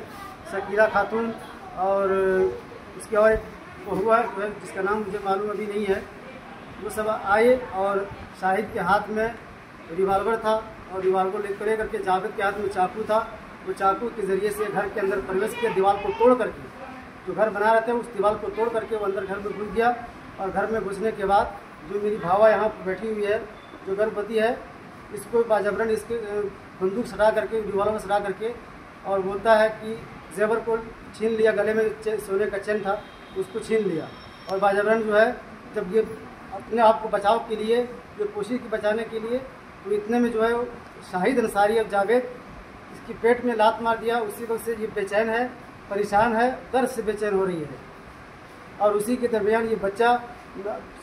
शकीला खातून और उसके और एक बहुआ जो है जिसका नाम मुझे मालूम अभी नहीं है, वो सब आए और शाहिद के हाथ में रिवाल्वर था और रिवाल्वर लेकर के जावेद के हाथ में चाकू था। वो चाकू के ज़रिए से घर के अंदर प्रवेश किया, दीवार को तोड़ करके, जो घर बना रहे थे उस दीवार को तोड़ करके वो अंदर घर में घुस गया। और घर में घुसने के बाद जो मेरी भावा यहाँ बैठी हुई है, जो गर्भवती है, इसको बाजबरन इसके बंदूक सटा करके, रिवाल्वर सटा करके और बोलता है कि जेवर को छीन लिया, गले में सोने का चेन था उसको छीन लिया। और बाजबरन जो है जब ये अपने आप को बचाव के लिए, ये कोशिश की बचाने के लिए, तो इतने में जो है शाहिद अंसारी और जावेद इसकी पेट में लात मार दिया। उसी वक्त से ये बेचैन है, परेशान है, दर्द से बेचैन हो रही है। और उसी के दरमियान ये बच्चा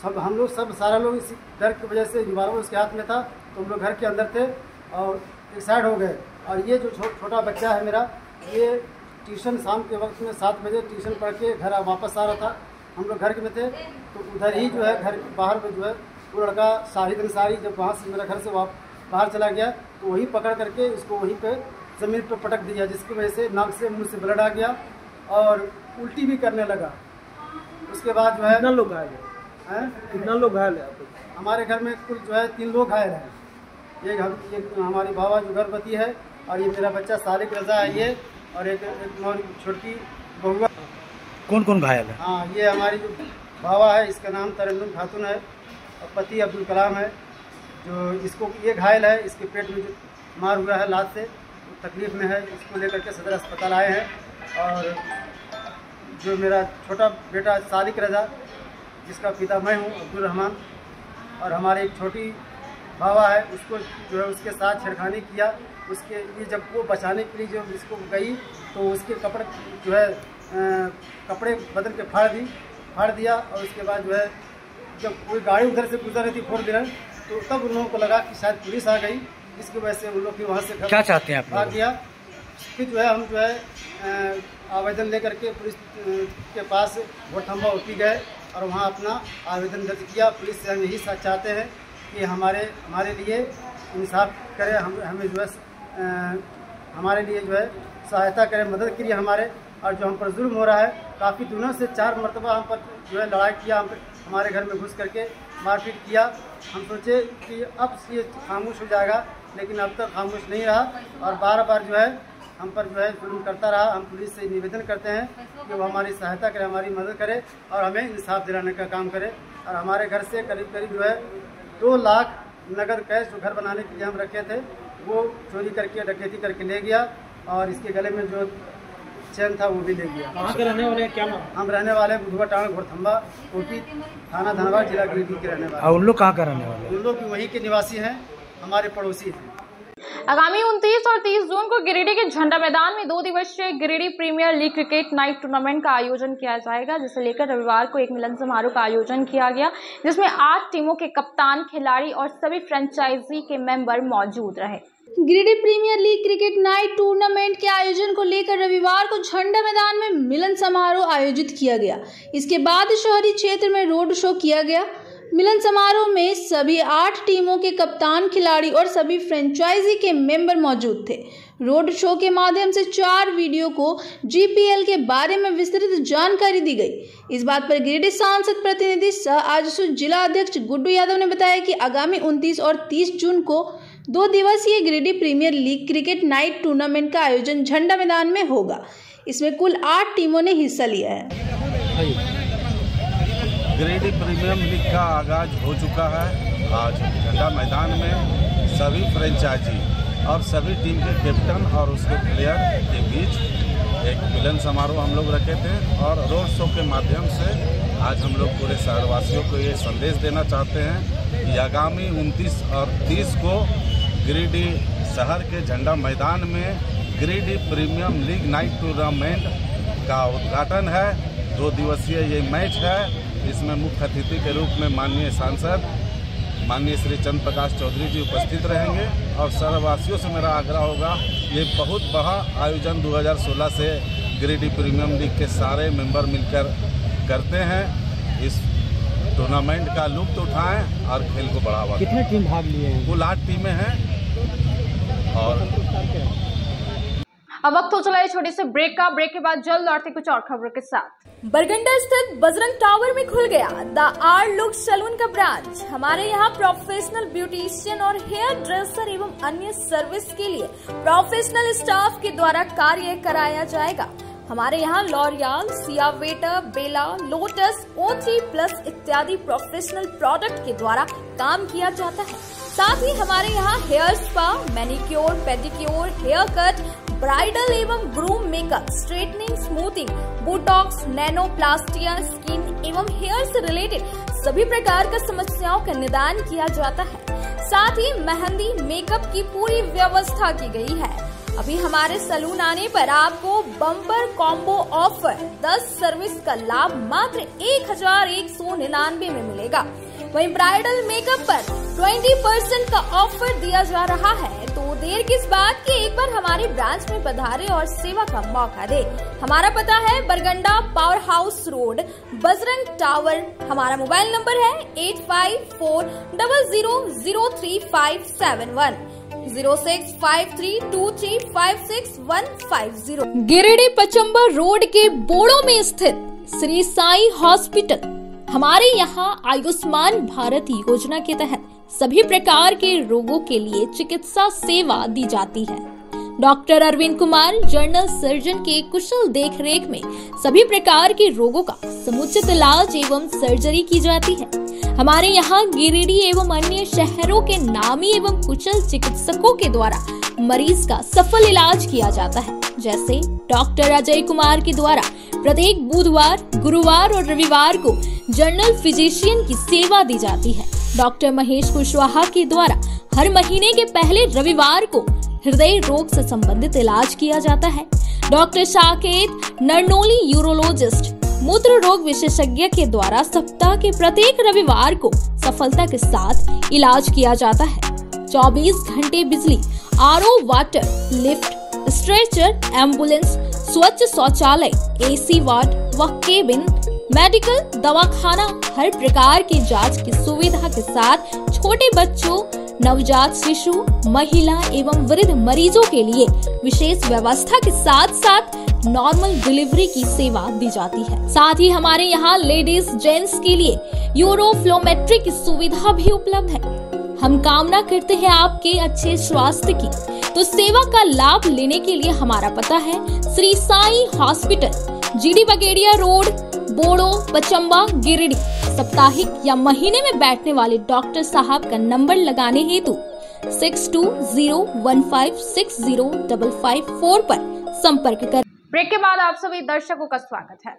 सब हम लोग सब सारा लोग इसी डर की वजह से रिवाल्वर उसके हाथ में था, तो हम लोग घर के अंदर थे और एक साइड हो गए। और ये जो छोटा बच्चा है मेरा, ये ट्यूशन शाम के वक्त में 7 बजे ट्यूशन पढ़ के घर वापस आ रहा था। हम लोग घर में थे तो उधर ही जो है घर बाहर में जो है वो लड़का शाहिद अंसारी जब वहाँ से मेरा घर से बाहर चला गया तो वहीं पकड़ करके इसको वहीं पे ज़मीन पे पटक दिया, जिसकी वजह से नाक से मुंह से ब्लड आ गया और उल्टी भी करने लगा। उसके बाद जो है कितना लोग घायल है? कितना लोग घायल है? हमारे घर में कुल जो है 3 लोग घायल हैं। ये हमारी भावा जो गर्भवती है और ये मेरा बच्चा सालिक रजा है ये, और एक छोटी बहुआ। कौन कौन घायल है? हाँ, ये हमारी जो भावा है इसका नाम तरन्नुम खातून है और पति अब्दुल कलाम है। जो इसको ये घायल है, इसके पेट में जो मार हुआ है लात से, तकलीफ में है, इसको लेकर के सदर अस्पताल आए हैं। और जो मेरा छोटा बेटा सालिक रजा जिसका पिता मैं हूँ अब्दुल रहमान, और हमारे एक छोटी बाबा है, उसको जो है उसके साथ छेड़खानी किया। उसके लिए जब वो बचाने के लिए जब इसको गई तो उसके कपड़े जो है कपड़े बदल के फाड़ दिया। और उसके बाद जो है जब कोई गाड़ी उधर से गुजर रही थी 4 व्हीलर, तो तब उन लोगों को लगा कि शायद पुलिस आ गई, जिसकी वजह से उन लोग भी वहाँ से क्या चाहते हैं आप भाग गया। फिर जो है हम जो है आवेदन लेकर के पुलिस के पास घोड़थम्बा ओपी गए और वहाँ अपना आवेदन दर्ज किया। पुलिस से हम यही चाहते हैं कि हमारे लिए इंसाफ करे, हमें जो है हमारे लिए जो है सहायता करें, मदद करिए हमारे। और जो हम पर जुल्म हो रहा है, काफ़ी दिनों से 4 मरतबा हम पर जो है लड़ाई किया, हमारे घर में घुस करके मारपीट किया। हम सोचे कि अब ये खामोश हो जाएगा, लेकिन अब तक खामोश नहीं रहा और बार जो है हम पर जो है जुल्म करता रहा। हम पुलिस से निवेदन करते हैं कि वो हमारी सहायता करे, हमारी मदद करे और हमें इंसाफ दिलाने का काम करे। और हमारे घर से करीब जो है 2 लाख नगद कैश जो घर बनाने के लिए हम रखे थे, वो चोरी करके डकैती करके ले गया। और इसके गले में जो चैन था वो भी ले गया। कहाँ के रहने वाले, क्या नाम? हम रहने वाले बुधवा टांग घोड़थम्बा कोटी थाना धनबाद जिला गिरिडीह के रहने वाले। और उन लोग कहाँ का रहने वाले? उन लोग भी वहीं के निवासी हैं, हमारे पड़ोसी थे। आगामी 29 और 30 जून को गिरिडीह के झंडा मैदान में 2 दिवसीय Giridih premier league cricket night tournament का आयोजन किया जाएगा, जिसे लेकर रविवार को एक मिलन समारोह का आयोजन किया गया, जिसमें 8 टीमों के कप्तान, खिलाड़ी और सभी फ्रेंचाइजी के मेंबर मौजूद रहे। Giridih premier league cricket night tournament के आयोजन को लेकर रविवार को झंडा मैदान में मिलन समारोह आयोजित किया गया। इसके बाद शहरी क्षेत्र में रोड शो किया गया। मिलन समारोह में सभी 8 टीमों के कप्तान, खिलाड़ी और सभी फ्रेंचाइजी के मेंबर मौजूद थे। रोड शो के माध्यम से 4 वीडियो को GPL के बारे में विस्तृत जानकारी दी गई। इस बात पर गिरिडीह सांसद प्रतिनिधि सह आजसू जिला अध्यक्ष गुड्डू यादव ने बताया कि आगामी 29 और 30 जून को 2 दिवसीय Giridih premier league cricket night tournament का आयोजन झंडा मैदान में होगा। इसमें कुल 8 टीमों ने हिस्सा लिया है। गिरिडीह प्रीमियर लीग का आगाज हो चुका है। आज झंडा मैदान में सभी फ्रेंचाइजी और सभी टीम के कैप्टन और उसके प्लेयर के बीच एक मिलन समारोह हम लोग रखे थे और रोड शो के माध्यम से आज हम लोग पूरे शहरवासियों को ये संदेश देना चाहते हैं कि आगामी 29 और 30 को गिरिडीह शहर के झंडा मैदान में Giridih premier league night tournament का उद्घाटन है। 2 दिवसीय ये मैच है। इसमें मुख्य अतिथि के रूप में माननीय सांसद माननीय श्री चंद्र प्रकाश चौधरी जी उपस्थित रहेंगे और शहरवासियों से मेरा आग्रह होगा, ये बहुत बड़ा आयोजन 2016 से गिरिडीह प्रीमियर लीग के सारे मेंबर मिलकर करते हैं। इस टूर्नामेंट का लुत्फ उठाएं और खेल को बढ़ावा दें। कितने टीम भाग लिए हैं? कुल 8 टीमें हैं। और अब वक्त हो चला है छोटे से ब्रेक का। ब्रेक के बाद जल्द लौटते कुछ और खबरों के साथ। बरगंडा स्थित बजरंग टावर में खुल गया द आर लुक सैलून का ब्रांच। हमारे यहाँ प्रोफेशनल ब्यूटिशियन और हेयर ड्रेसर एवं अन्य सर्विस के लिए प्रोफेशनल स्टाफ के द्वारा कार्य कराया जाएगा। हमारे यहाँ लॉरियल, सियावेटा, बेला, लोटस, O3+ इत्यादि प्रोफेशनल प्रोडक्ट के द्वारा काम किया जाता है। साथ ही हमारे यहाँ hair spa, manicure, pedicure, hair cut, bridal एवं groom makeup, straightening, smoothing, botox, nanoplastia, skin एवं हेयर से रिलेटेड सभी प्रकार का समस्याओं का निदान किया जाता है। साथ ही मेहंदी, मेकअप की पूरी व्यवस्था की गई है। अभी हमारे सैलून आने पर आपको बम्पर कॉम्बो ऑफर 10 सर्विस का लाभ मात्र 1199 में मिलेगा। वहीं ब्राइडल मेकअप पर 20% का ऑफर दिया जा रहा है। तो देर किस बात की, एक बार हमारे ब्रांच में पधारे और सेवा का मौका दे। हमारा पता है Barganda power house road, Bajrang tower. हमारा मोबाइल नंबर है 8540003571 0653235650। गिरिडीह पचम्बर रोड के बोड़ो में स्थित श्री साई हॉस्पिटल। हमारे यहाँ आयुष्मान भारत योजना के तहत सभी प्रकार के रोगों के लिए चिकित्सा सेवा दी जाती है। Doctor Arvind Kumar general surgeon के कुशल देखरेख में सभी प्रकार के रोगों का समुचित इलाज एवं सर्जरी की जाती है। हमारे यहाँ गिरिडीह एवं अन्य शहरों के नामी एवं कुशल चिकित्सकों के द्वारा मरीज का सफल इलाज किया जाता है। जैसे डॉक्टर अजय कुमार के द्वारा प्रत्येक बुधवार, गुरुवार और रविवार को जनरल फिजिशियन की सेवा दी जाती है। डॉक्टर महेश कुशवाहा के द्वारा हर महीने के पहले रविवार को हृदय रोग से संबंधित इलाज किया जाता है। डॉक्टर साकेत नरनोली यूरोलॉजिस्ट मूत्र रोग विशेषज्ञ के द्वारा सप्ताह के प्रत्येक रविवार को सफलता के साथ इलाज किया जाता है। 24 घंटे बिजली, RO water, lift, stretcher, ambulance, स्वच्छ शौचालय, एसी वार्ड व केबिन, मेडिकल, दवाखाना, हर प्रकार की जांच की सुविधा के साथ छोटे बच्चों, नवजात शिशु, महिला एवं वृद्ध मरीजों के लिए विशेष व्यवस्था के साथ साथ नॉर्मल डिलीवरी की सेवा दी जाती है। साथ ही हमारे यहाँ लेडीज जेंट्स के लिए यूरोफ्लोमेट्री की सुविधा भी उपलब्ध है। हम कामना करते हैं आपके अच्छे स्वास्थ्य की, तो सेवा का लाभ लेने के लिए हमारा पता है Shri Sai hospital, G D Bagedia road, Boro, Pachamba, Giridih. साप्ताहिक या महीने में बैठने वाले डॉक्टर साहब का नंबर लगाने हेतु 6201560554 पर संपर्क कर। ब्रेक के बाद आप सभी दर्शकों का स्वागत है।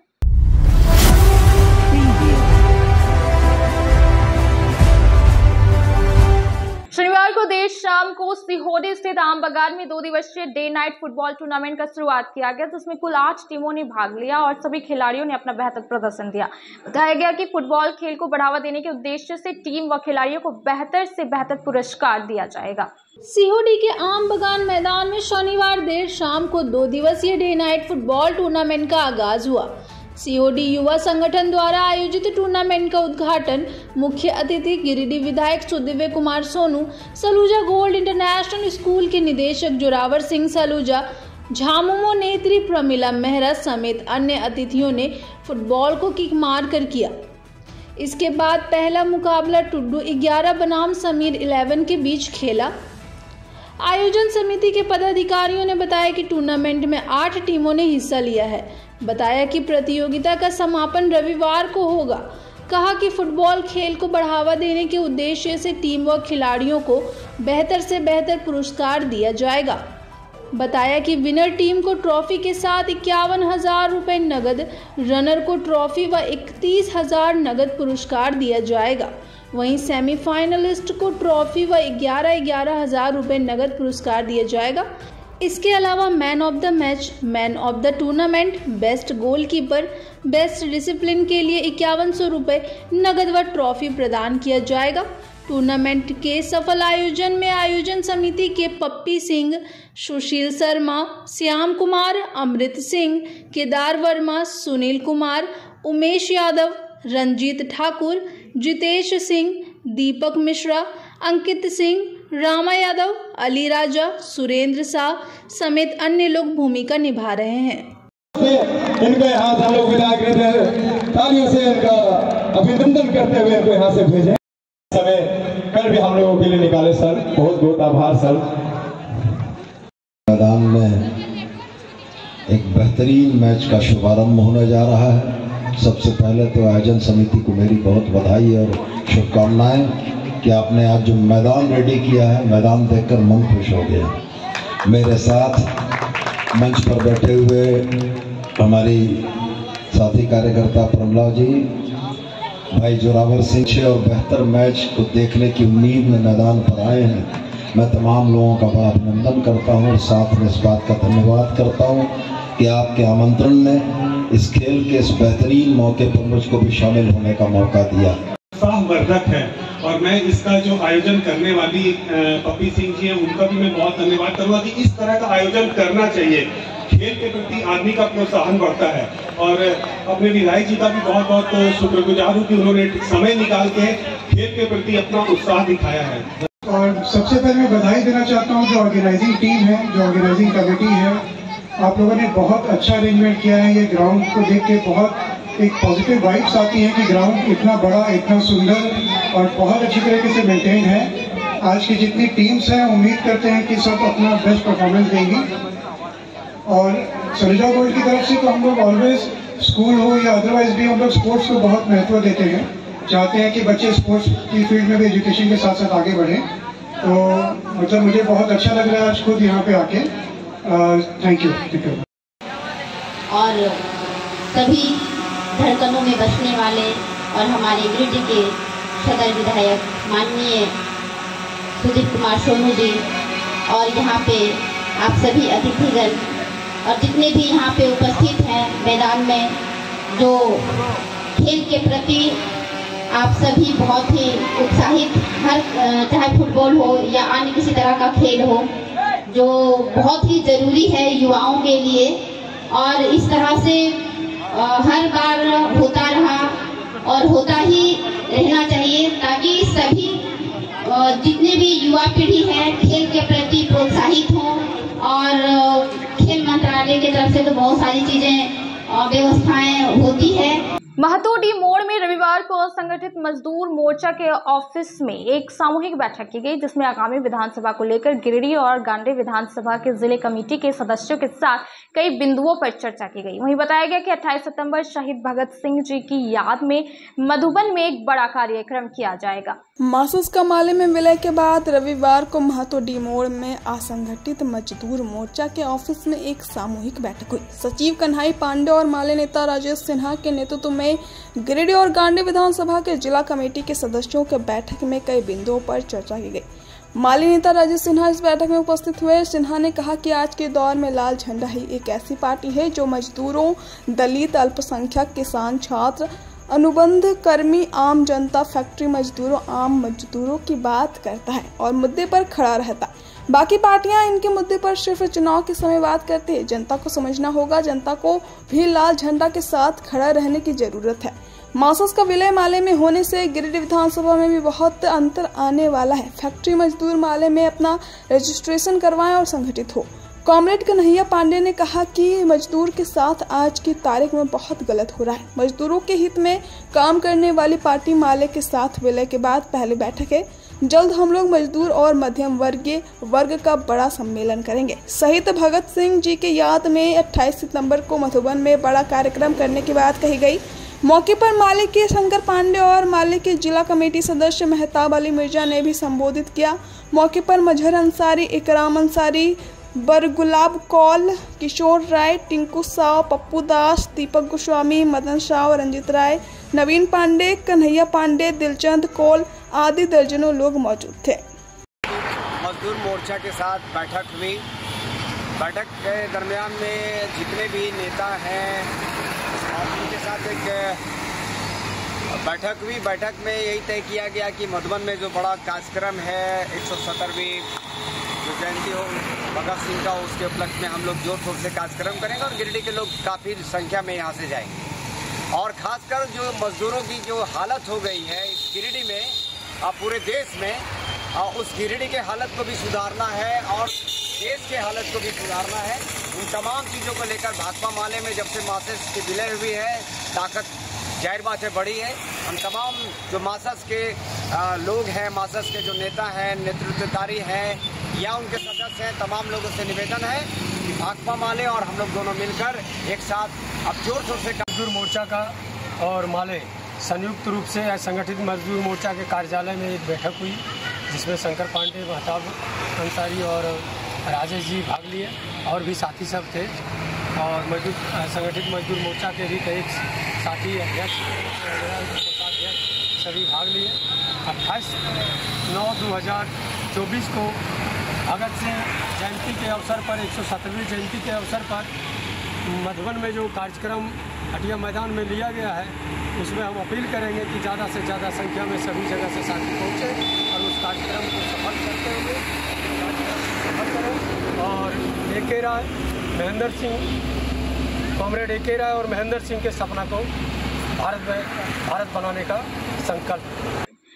शनिवार को देर शाम को सिहोरी स्थित आम बागान में 2 दिवसीय डे नाइट फुटबॉल टूर्नामेंट का शुरुआत किया गया, जिसमें कुल 8 टीमों ने भाग लिया और सभी खिलाड़ियों ने अपना बेहतर प्रदर्शन दिया। बताया गया कि फुटबॉल खेल को बढ़ावा देने के उद्देश्य से टीम व खिलाड़ियों को बेहतर से बेहतर पुरस्कार दिया जाएगा। सिहोरी के आम बागान मैदान में शनिवार देर शाम को 2 दिवसीय डे नाइट फुटबॉल टूर्नामेंट का आगाज हुआ। सीओडी युवा संगठन द्वारा आयोजित टूर्नामेंट का उद्घाटन मुख्य अतिथि गिरिडीह विधायक Sudivya Kumar Sonu, Saluja gold international school के निदेशक जोरावर सिंह सलूजा, झामुमो नेत्री प्रमिला मेहरा समेत अन्य अतिथियों ने फुटबॉल को किक मार कर किया। इसके बाद पहला मुकाबला टुड्डू 11 बनाम समीर 11 के बीच खेला। आयोजन समिति के पदाधिकारियों ने बताया कि टूर्नामेंट में 8 टीमों ने हिस्सा लिया है। बताया कि प्रतियोगिता का समापन रविवार को होगा। कहा कि फुटबॉल खेल को बढ़ावा देने के उद्देश्य से टीम व खिलाड़ियों को बेहतर से बेहतर पुरस्कार दिया जाएगा। बताया कि विनर टीम को ट्रॉफी के साथ 51,000 रुपये नगद, रनर को ट्रॉफी व 31,000 नगद पुरस्कार दिया जाएगा। वहीं सेमीफाइनलिस्ट को ट्रॉफी व 11,000 रुपये नगद पुरस्कार दिया जाएगा। इसके अलावा man of the match, man of the tournament, best goalkeeper, best discipline के लिए 5100 रुपये नगद व ट्रॉफी प्रदान किया जाएगा। टूर्नामेंट के सफल आयोजन में आयोजन समिति के पप्पी सिंह, सुशील शर्मा, श्याम कुमार, अमृत सिंह, केदार वर्मा, सुनील कुमार, उमेश यादव, रंजीत ठाकुर, जितेश सिंह, दीपक मिश्रा, अंकित सिंह, रामा यादव, अली राजा, सुरेंद्र शाह समेत अन्य लोग भूमिका निभा रहे हैं। इनका यहाँ हम लोग विदा करते हैं, तालियों से इनका अभिनंदन करते हुए इनको यहाँ से भेजें। समय कल भी हम लोगों के लिए निकाले सर, बहुत बहुत आभार सर। मैदान में एक बेहतरीन मैच का शुभारंभ होने जा रहा है। सबसे पहले तो आयोजन समिति को मेरी बहुत बधाई और शुभकामनाएं कि आपने आज जो मैदान रेडी किया है, मैदान देखकर मन खुश हो गया। मेरे साथ मंच पर बैठे हुए हमारी साथी कार्यकर्ता प्रमला जी, भाई जोरावर सिंह और बेहतर मैच को देखने की उम्मीद में मैदान पर आए हैं। मैं तमाम लोगों का बड़ा अभिनंदन करता हूं और साथ में इस बात का धन्यवाद करता हूं कि आपके आमंत्रण ने इस खेल के इस बेहतरीन मौके पर मुझको भी शामिल होने का मौका दिया। उत्साहवर्धक है और मैं इसका जो आयोजन करने वाली पप्पी सिंह जी हैं, उनका भी मैं बहुत धन्यवाद करूंगा कि इस तरह का आयोजन करना चाहिए। खेल के प्रति आदमी का प्रोत्साहन बढ़ता है और अपने विधायक जी का भी बहुत बहुत शुक्रगुजार हूँ कि उन्होंने समय निकाल के खेल के प्रति अपना उत्साह दिखाया है। और सबसे पहले मैं बधाई देना चाहता हूँ जो ऑर्गेनाइजिंग टीम है, जो ऑर्गेनाइजिंग कमेटी है, आप लोगों ने बहुत अच्छा अरेंजमेंट किया है। ये ग्राउंड को देख के बहुत एक पॉजिटिव वाइब्स आती है कि ग्राउंड इतना बड़ा, इतना सुंदर और बहुत अच्छी तरीके से मेंटेन है। आज की जितनी टीम्स हैं उम्मीद करते हैं कि सब अपना बेस्ट परफॉर्मेंस देंगी। और सलूजा गोल्ड की तरफ से तो हम लोग ऑलवेज स्कूल हो या अदरवाइज भी हम लोग स्पोर्ट्स को बहुत महत्व देते हैं, चाहते हैं कि बच्चे स्पोर्ट्स की फील्ड में भी एजुकेशन के साथ साथ आगे बढ़ें। तो मतलब मुझे बहुत अच्छा लग रहा है आज खुद यहाँ पे आके। Thank you. और सभी धड़कनों में बसने वाले और हमारे गिरिडीह के सदर विधायक माननीय सुदीप कुमार सोनू जी और यहाँ पे आप सभी अतिथिगण और जितने भी यहाँ पे उपस्थित हैं मैदान में, जो खेल के प्रति आप सभी बहुत ही उत्साहित, हर चाहे फुटबॉल हो या अन्य किसी तरह का खेल हो, जो बहुत ही ज़रूरी है युवाओं के लिए। और इस तरह से हर बार होता रहा और होता ही रहना चाहिए, ताकि सभी जितने भी युवा पीढ़ी है खेल के प्रति प्रोत्साहित हों। और खेल मंत्रालय की तरफ से तो बहुत सारी चीज़ें व्यवस्थाएं होती है। महतोडी मोड़ में रविवार को असंगठित मजदूर मोर्चा के ऑफिस में एक सामूहिक बैठक की गई, जिसमें आगामी विधानसभा को लेकर गिरिडीह और गांडे विधानसभा के जिले कमेटी के सदस्यों के साथ कई बिंदुओं पर चर्चा की गई। वहीं बताया गया कि 28 सितंबर शहीद भगत सिंह जी की याद में मधुबन में एक बड़ा कार्यक्रम किया जाएगा। मासूस का माले में विलय के बाद रविवार को महतोडी मोड़ में असंगठित मजदूर मोर्चा के ऑफिस में एक सामूहिक बैठक हुई। सचिव कन्हई पांडे और माले नेता राजेश सिन्हा के नेतृत्व में गिरिडीह और गांडे विधानसभा के जिला कमेटी के सदस्यों के बैठक में कई बिंदुओं पर चर्चा की गई। माली नेता राजेश सिन्हा इस बैठक में उपस्थित हुए। सिन्हा ने कहा कि आज के दौर में लाल झंडा ही एक ऐसी पार्टी है जो मजदूरों, दलित, अल्पसंख्यक, किसान, छात्र, अनुबंध कर्मी, आम जनता, फैक्ट्री मजदूरों, आम मजदूरों की बात करता है और मुद्दे पर खड़ा रहता है। बाकी पार्टियां इनके मुद्दे पर सिर्फ चुनाव के समय बात करती है। जनता को समझना होगा, जनता को भी लाल झंडा के साथ खड़ा रहने की जरूरत है। मासूस का विलय माले में होने से गिरिडीह विधानसभा में भी बहुत अंतर आने वाला है। फैक्ट्री मजदूर माले में अपना रजिस्ट्रेशन करवाएं और संगठित हो। कॉमरेड कन्हैया पांडे ने कहा कि मजदूर के साथ आज की तारीख में बहुत गलत हो रहा है। मजदूरों के हित में काम करने वाली पार्टी माले के साथ विलय के बाद पहली बैठक है। जल्द हम लोग मजदूर और मध्यम वर्गीय वर्ग का बड़ा सम्मेलन करेंगे। शहीद भगत सिंह जी की याद में 28 सितंबर को मधुबन में बड़ा कार्यक्रम करने की बात कही गई। मौके पर माले के शंकर पांडे और माले के जिला कमेटी सदस्य मेहताब अली मिर्जा ने भी संबोधित किया। मौके पर मजहर अंसारी, इकराम अंसारी, बरगुलाब कौल, किशोर राय, टिंकू साव, पप्पू दास, दीपक गोस्वामी, मदन शाह, रंजित राय, नवीन पांडे, कन्हैया पांडे, दिलचंद कौल आदि दर्जनों लोग मौजूद थे। मजदूर मोर्चा के साथ बैठक हुई। बैठक के दरमियान में जितने भी नेता हैं और उनके साथ एक बैठक हुई। बैठक में यही तय किया गया कि मधुबन में जो बड़ा कार्यक्रम है 170वीं जो जयंती हो भगत सिंह का, उसके उपलक्ष्य में हम लोग जोर शोर से कार्यक्रम करेंगे और गिरिडीह के लोग काफ़ी संख्या में यहाँ से जाएंगे। और खासकर जो मजदूरों की जो हालत हो गई है इस गिरिडीह में, पूरे देश में, उस गिरिडीह के हालत को भी सुधारना है और देश के हालत को भी सुधारना है। उन तमाम चीज़ों को लेकर भाकपा माले में जब से मार्क्सिस्ट की विलय हुई है, ताकत जाहिर बात है बढ़ी है। हम तमाम जो मार्क्सिस्ट के लोग हैं, मार्क्सिस्ट के जो नेता हैं, नेतृत्वकारी हैं या उनके सदस्य हैं, तमाम लोगों से निवेदन है कि भाकपा माले और हम लोग दोनों मिलकर एक साथ अब जोर शोर से मजदूर मोर्चा का और माले संयुक्त रूप से संगठित मजदूर मोर्चा के कार्यालय में एक बैठक हुई, जिसमें शंकर पांडे, मेहताब अंसारी और राजेश जी भाग लिए और भी साथी सब थे। और मजदूर संगठित मजदूर मोर्चा के भी कई साथी अध्यक्ष सभी भाग लिए। 28/9/2024 को भगत सिंह जयंती के अवसर पर 170वीं जयंती के अवसर पर मधुबन में जो कार्यक्रम हटिया मैदान में लिया गया है, उसमें हम अपील करेंगे कि ज़्यादा से ज़्यादा संख्या में सभी जगह से साथी पहुँचे और उस कार्यक्रम को सफल करते हुए सफल करें। और ए.के. राय, महेंद्र सिंह, कॉमरेड ए.के. राय और महेंद्र सिंह के सपना को भारत बनाने का संकल्प।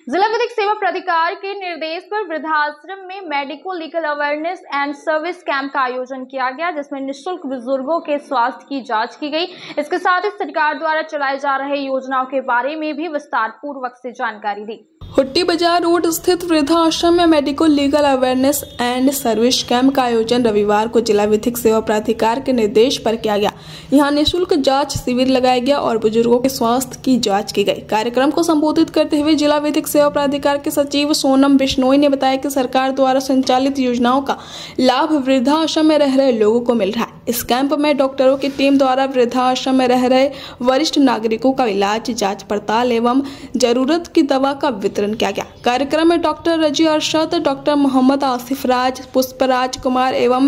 जिला विधिक सेवा प्राधिकार के निर्देश पर वृद्धाश्रम में medico legal awareness and service camp का आयोजन किया गया, जिसमें निःशुल्क बुजुर्गों के स्वास्थ्य की जांच की गई। इसके साथ ही सरकार द्वारा चलाए जा रहे योजनाओं के बारे में भी विस्तार पूर्वक से जानकारी दी। हुट्टी बाजार रोड स्थित वृद्धाश्रम में medical legal awareness and service camp का आयोजन रविवार को जिला विधिक सेवा प्राधिकार के निर्देश पर किया गया। यहां निःशुल्क जांच शिविर लगाया गया और बुजुर्गों के स्वास्थ्य की जांच की गई। कार्यक्रम को संबोधित करते हुए जिला विधिक सेवा प्राधिकार के सचिव सोनम बिश्नोई ने बताया कि सरकार द्वारा संचालित योजनाओं का लाभ वृद्धाश्रम में रह रहे लोगों को मिल रहा है। इस कैंप में डॉक्टरों की टीम द्वारा वृद्धाश्रम में रह रहे वरिष्ठ नागरिकों का इलाज, जांच पड़ताल एवं जरूरत की दवा का वितरण किया गया। कार्यक्रम में डॉक्टर रजी अरशद, डॉक्टर मोहम्मद आसिफ राज, पुष्पराज कुमार एवं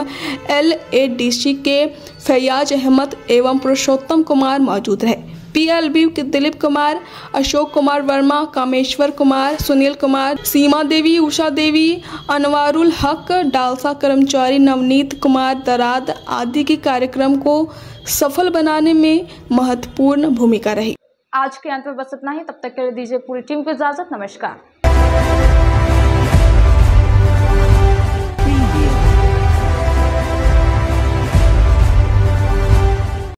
LADC के फैयाज अहमद एवं पुरुषोत्तम कुमार मौजूद रहे। PLB के दिलीप कुमार, अशोक कुमार वर्मा, कामेश्वर कुमार, सुनील कुमार, सीमा देवी, उषा देवी, अनवारुल हक, डालसा कर्मचारी नवनीत कुमार दराद आदि के कार्यक्रम को सफल बनाने में महत्वपूर्ण भूमिका रही। आज के अंत में बस इतना ही। तब तक के लिए दीजिए पूरी टीम को इजाजत। नमस्कार।